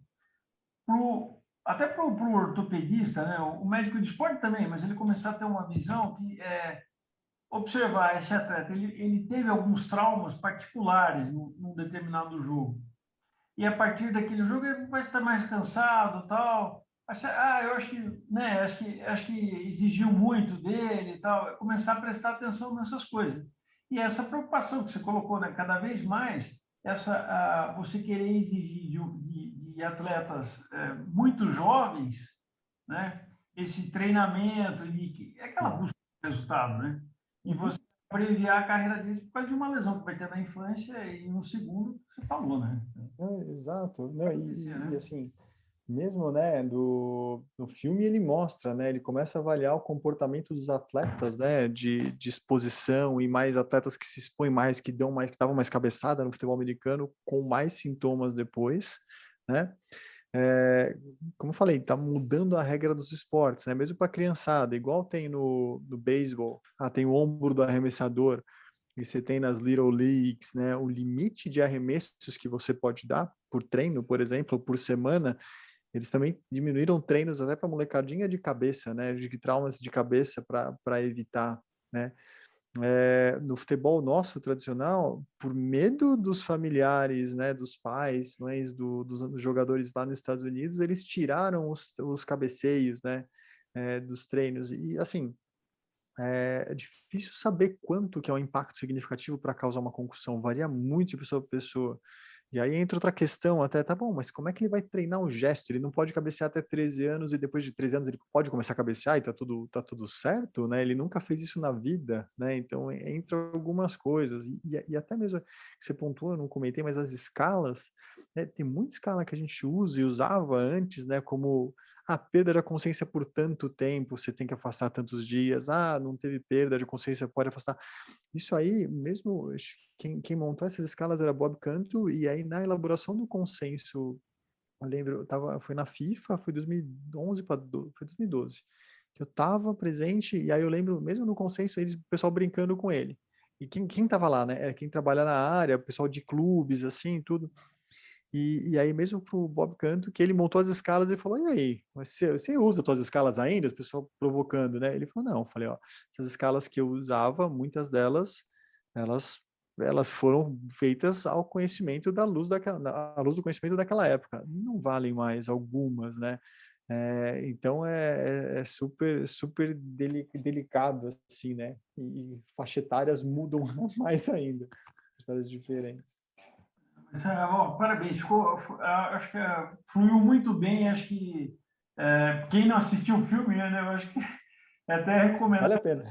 até para o ortopedista, né? O médico de esporte também, mas ele começar a ter uma visão que observar esse atleta, ele teve alguns traumas particulares num determinado jogo. E a partir daquele jogo ele vai estar mais cansado, tal. Eu acho que, né, acho que exigiu muito dele e tal. Começar a prestar atenção nessas coisas. E essa preocupação que você colocou, né, cada vez mais você querer exigir de atletas muito jovens, né, esse treinamento e aquela busca de resultado, né? E você abreviar a carreira deles por causa de uma lesão que vai ter na infância e no segundo, você falou, né? Exato. Não, Vai acontecer, e né? assim, mesmo, né, no filme ele mostra, né, ele começa a avaliar o comportamento dos atletas, né, de exposição e mais atletas que se expõem mais, que dão mais, que davam mais cabeçada no futebol americano, com mais sintomas depois, né? Como eu falei, tá mudando a regra dos esportes, né? Mesmo para criançada, igual tem no beisebol, tem o ombro do arremessador, e você tem nas Little Leagues, né, o limite de arremessos que você pode dar por treino, por exemplo, por semana. Eles também diminuíram treinos até para molecadinha de cabeça, né, de traumas de cabeça para evitar, né. No futebol nosso tradicional, por medo dos familiares, né, dos pais, mães dos jogadores lá nos Estados Unidos, eles tiraram os cabeceios, né, dos treinos. E assim, é difícil saber quanto que é um impacto significativo para causar uma concussão, varia muito de pessoa para pessoa. E aí entra outra questão até, tá bom, mas como é que ele vai treinar o gesto? Ele não pode cabecear até 13 anos e depois de 13 anos ele pode começar a cabecear e tá tudo certo, né? Ele nunca fez isso na vida, né? Então entra algumas coisas. E até mesmo que você pontuou, eu não comentei, mas as escalas, né? Tem muita escala que a gente usa e usava antes, né? Como a perda da consciência por tanto tempo, você tem que afastar tantos dias. Ah, não teve perda de consciência, pode afastar. Isso aí, mesmo quem montou essas escalas era Bob Canto, e aí na elaboração do consenso, eu lembro, foi na FIFA, foi 2011 foi 2012, que eu estava presente, e aí eu lembro, mesmo no consenso, o pessoal brincando com ele. E quem estava lá, né? Quem trabalha na área, o pessoal de clubes, assim, tudo. E aí mesmo pro Bob Canto, que ele montou as escalas e falou, e aí, mas você usa as suas escalas ainda? O pessoal provocando, né? Ele falou, não. Eu falei, ó, essas escalas que eu usava, muitas delas, elas, elas foram feitas ao conhecimento da luz à luz do conhecimento daquela época. Não valem mais algumas, né? Então é super, super delicado, assim, né? E faixa etárias mudam mais ainda, faixa etárias diferentes. Bom, parabéns, acho que fluiu muito bem. Acho que quem não assistiu o filme, né, eu acho que é até recomendo. Vale a pena.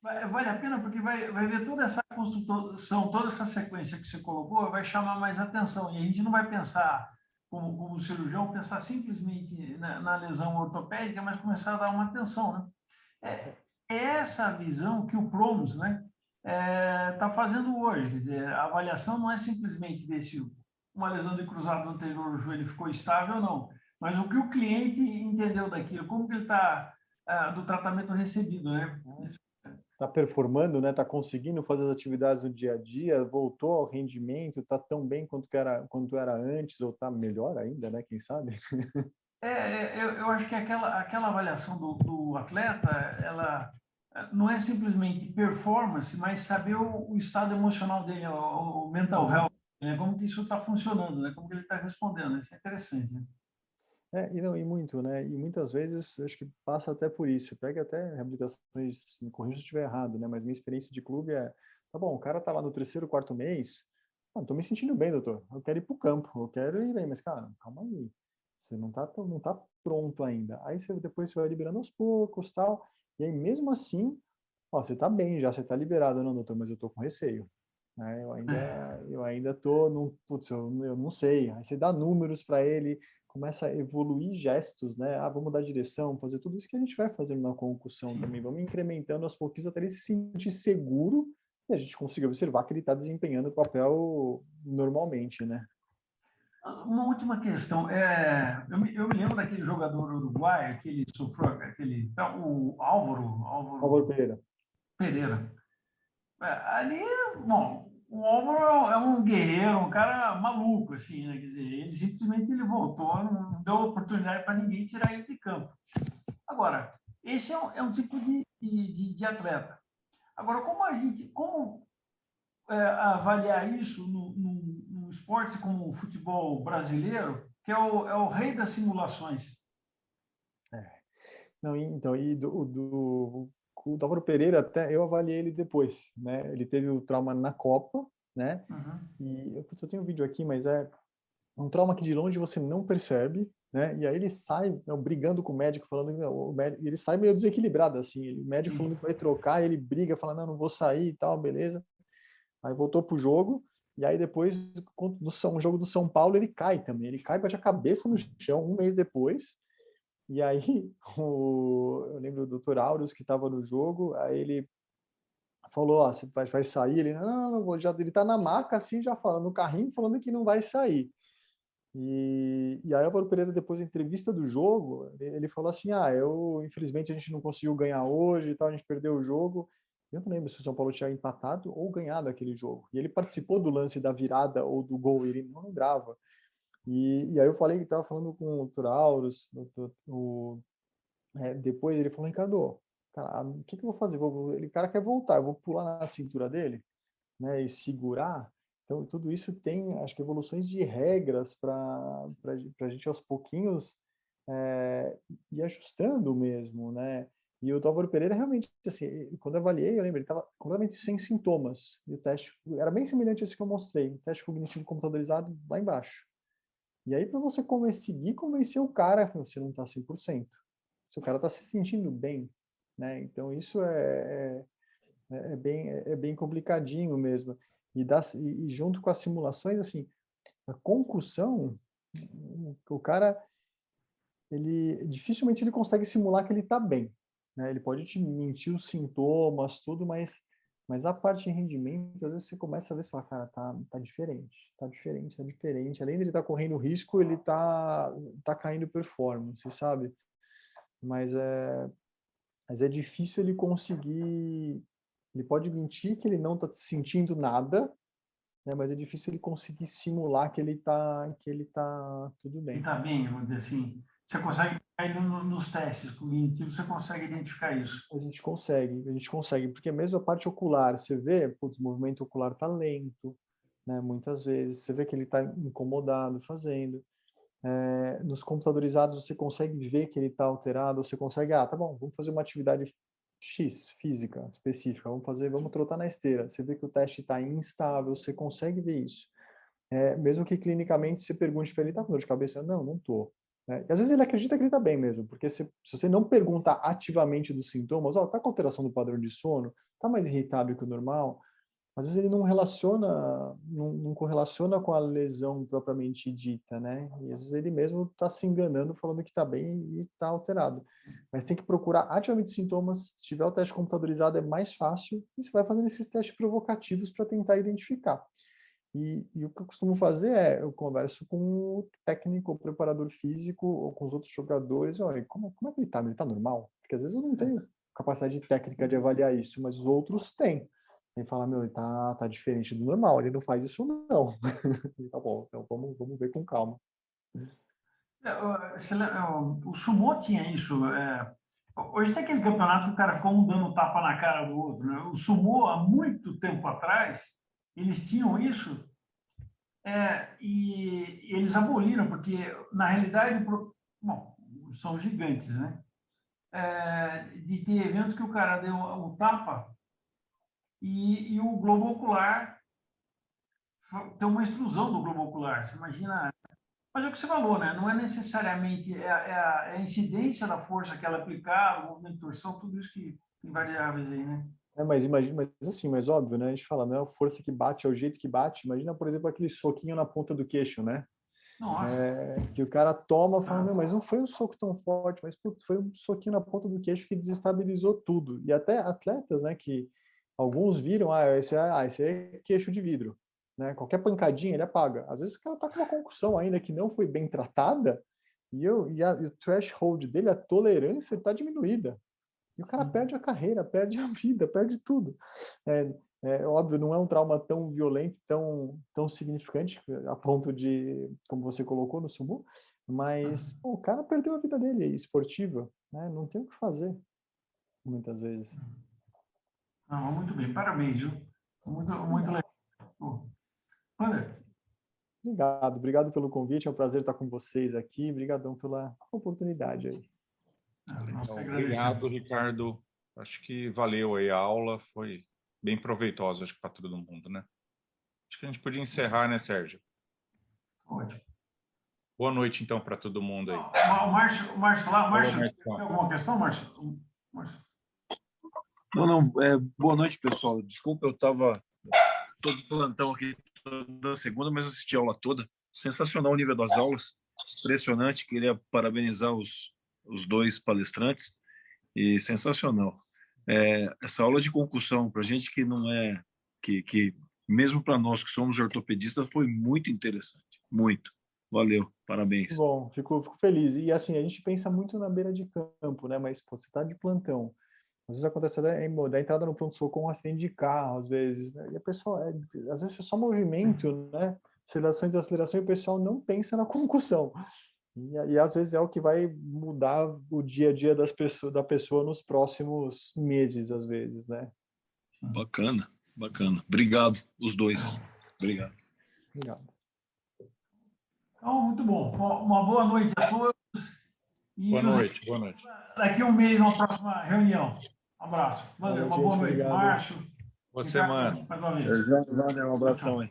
Vale a pena porque vai ver toda essa construção, toda essa sequência que você colocou, vai chamar mais atenção. E a gente não vai pensar, como cirurgião, pensar simplesmente na lesão ortopédica, mas começar a dar uma atenção, né? É essa visão que o PROMS, né, está fazendo hoje. Quer dizer, a avaliação não é simplesmente ver se uma lesão de cruzado anterior do joelho ficou estável ou não, mas o que o cliente entendeu daquilo, como que ele está do tratamento recebido, né? Está performando, né? Está conseguindo fazer as atividades no dia a dia, voltou ao rendimento, está tão bem quanto era antes, ou está melhor ainda, né? Quem sabe? Eu acho que aquela avaliação do atleta, ela não é simplesmente performance, mas saber o estado emocional dele, o mental health, né? Como que isso está funcionando, né? Como que ele está respondendo. Isso é interessante, né? E não, e muito, né? E muitas vezes acho que passa até por isso. Pega até reabilitações, me corrija se eu estiver errado, né? Mas minha experiência de clube tá bom, o cara tá lá no terceiro, quarto mês, tô me sentindo bem, doutor. Eu quero ir pro campo, eu quero ir bem, mas cara, calma aí. Você não tá pronto ainda. Aí depois você vai liberando aos poucos, tal. E aí mesmo assim, ó, você tá bem já, você tá liberado, não, doutor, mas eu tô com receio. Né? Eu ainda tô, putz, eu não sei. Aí você dá números para ele, começa a evoluir gestos, né? Ah, vamos dar direção, fazer tudo isso que a gente vai fazendo na concussão também. Vamos incrementando aos pouquinhos até ele se sentir seguro e a gente conseguir observar que ele está desempenhando o papel normalmente, né? Uma última questão. Eu me lembro daquele jogador uruguaio, aquele sofreu, o Álvaro Álvaro Pereira. Pereira. Ali, bom, o Álvaro é um guerreiro, um cara maluco, assim, né? Quer dizer, ele simplesmente ele voltou, não deu oportunidade para ninguém tirar ele de campo. Agora, esse é um tipo de atleta. Agora, como avaliar isso no esporte como o futebol brasileiro, que é o rei das simulações? Não, então, o Álvaro Pereira, até eu avaliei ele depois, né? Ele teve o trauma na Copa, né? Uhum. E eu tenho um vídeo aqui, mas é um trauma que de longe você não percebe, né? E aí ele sai, né, brigando com o médico, falando, e ele sai meio desequilibrado, assim, o médico falando que vai trocar, ele briga, fala, não vou sair e tal, beleza. Aí voltou pro jogo, e aí depois, no jogo do São Paulo, ele cai também, ele cai, bate a cabeça no chão, um mês depois, e aí eu lembro do Dr. Aureus, que estava no jogo, aí ele falou, ó, você vai sair? Ele, não, ele tá na maca, assim, já falando, no carrinho, falando que não vai sair. E aí o Álvaro Pereira, depois da entrevista do jogo, ele falou assim, infelizmente a gente não conseguiu ganhar hoje, a gente perdeu o jogo. Eu não lembro se o São Paulo tinha empatado ou ganhado aquele jogo. E ele participou do lance da virada ou do gol, ele não lembrava. E aí eu falei que estava falando com o Turauros, depois ele falou, Ricardo, cara, o que eu vou fazer? O cara quer voltar, eu vou pular na cintura dele, né, e segurar. Então, tudo isso tem, acho que, evoluções de regras para a gente, aos pouquinhos, ir ajustando mesmo, né? E o Álvaro Pereira realmente, assim, quando eu avaliei, eu lembro, ele estava completamente sem sintomas. E o teste era bem semelhante a esse que eu mostrei, o teste cognitivo computadorizado lá embaixo. E aí, para você conseguir convencer o cara, você não está 100%. Se o cara está se sentindo bem, né? Então, isso é bem complicadinho mesmo. E junto com as simulações, assim, a concussão, o cara, dificilmente ele consegue simular que ele está bem, né? Ele pode te mentir os sintomas, tudo, mas a parte de rendimento, às vezes você começa a ver e fala, cara, tá diferente, tá diferente, tá diferente. Além de ele estar correndo risco, ele tá caindo performance, sabe? Mas é difícil ele conseguir. Ele pode mentir que ele não está sentindo nada, né? Mas é difícil ele conseguir simular que ele tá tudo bem. Ele está bem, vamos dizer assim. Você consegue, aí nos testes cognitivos, você consegue identificar isso. A gente consegue, porque mesmo a parte ocular, você vê, putz, o movimento ocular tá lento, né? Muitas vezes, você vê que ele está incomodado fazendo. Nos computadorizados, você consegue ver que ele está alterado, você consegue, tá bom, vamos fazer uma atividade X, física, específica, vamos trotar na esteira. Você vê que o teste está instável, você consegue ver isso. Mesmo que clinicamente você pergunte para ele, tá com dor de cabeça? Não, não tô. Né? E às vezes ele acredita que ele está bem mesmo, porque se você não pergunta ativamente dos sintomas, tá com alteração do padrão de sono, tá mais irritado que o normal, às vezes ele não correlaciona com a lesão propriamente dita, né? E às vezes ele mesmo está se enganando, falando que está bem e está alterado. Mas tem que procurar ativamente sintomas. Se tiver o teste computadorizado é mais fácil, e você vai fazendo esses testes provocativos para tentar identificar. E o que eu costumo fazer eu converso com o técnico, o preparador físico, ou com os outros jogadores, olha, como é que ele está? Ele está normal? Porque às vezes eu não tenho capacidade técnica de avaliar isso, mas os outros têm. Ele fala, meu, ele tá diferente do normal, ele não faz isso não. Tá bom, então vamos ver com calma. O sumô tinha isso. Hoje tem aquele campeonato que o cara ficou um dando tapa na cara do outro. Né? O sumô, há muito tempo atrás, eles tinham isso e eles aboliram, porque, na realidade, bom, são gigantes, né? De ter eventos que o cara deu um tapa e o globo ocular tem uma extrusão do globo ocular. Você imagina. Mas é o que você falou, né? Não é necessariamente a incidência da força que ela aplicar, o movimento de torção, tudo isso que tem variáveis aí, né? Mas imagina, mas óbvio, né? A gente fala, não é a força que bate, é o jeito que bate. Imagina, por exemplo, aquele soquinho na ponta do queixo, né? Nossa. Que o cara toma e fala, meu, mas não foi um soco tão forte, mas putz, foi um soquinho na ponta do queixo que desestabilizou tudo. E até atletas, né, que alguns viram, esse é queixo de vidro, né? Qualquer pancadinha ele apaga. Às vezes o cara tá com uma concussão ainda que não foi bem tratada e o threshold dele, a tolerância está diminuída. E o cara perde a carreira, perde a vida, perde tudo. Óbvio, não é um trauma tão violento, tão significante, a ponto de, como você colocou no sumo, mas o cara perdeu a vida dele esportiva, né? Não tem o que fazer, muitas vezes. Muito bem, parabéns, viu? Muito legal. Olha. Obrigado pelo convite, é um prazer estar com vocês aqui, obrigadão pela oportunidade aí. Obrigado, Ricardo. Acho que valeu aí a aula, foi bem proveitosa, acho que para todo mundo, né? Acho que a gente podia encerrar, né, Sérgio? Ótimo. Boa noite, então, para todo mundo aí. O Márcio lá, tem alguma questão, Márcio? Não, boa noite, pessoal. Desculpa, eu estava todo plantão aqui toda segunda, mas assisti a aula toda. Sensacional o nível das aulas, impressionante. Queria parabenizar os dois palestrantes e sensacional. Essa aula de concussão, para a gente que não é, que mesmo para nós que somos ortopedistas, foi muito interessante, muito. Valeu, parabéns. Bom, fico feliz. E assim, a gente pensa muito na beira de campo, né? Mas pô, você está de plantão. Às vezes acontece da entrada no pronto-socorro um acidente de carro, às vezes. Né? E a pessoa, às vezes é só movimento, né? Aceleração e desaceleração, e o pessoal não pensa na concussão. E às vezes é o que vai mudar o dia a dia da pessoa nos próximos meses, às vezes, né? Bacana. Obrigado, os dois. Obrigado. Então, muito bom. Uma boa noite a todos E Boa noite, boa noite. Daqui a um mês, uma próxima reunião. Um abraço. Valeu, uma boa noite. Obrigado. Márcio. Boa semana. Mais uma vez. Sérgio, valeu, um abração aí.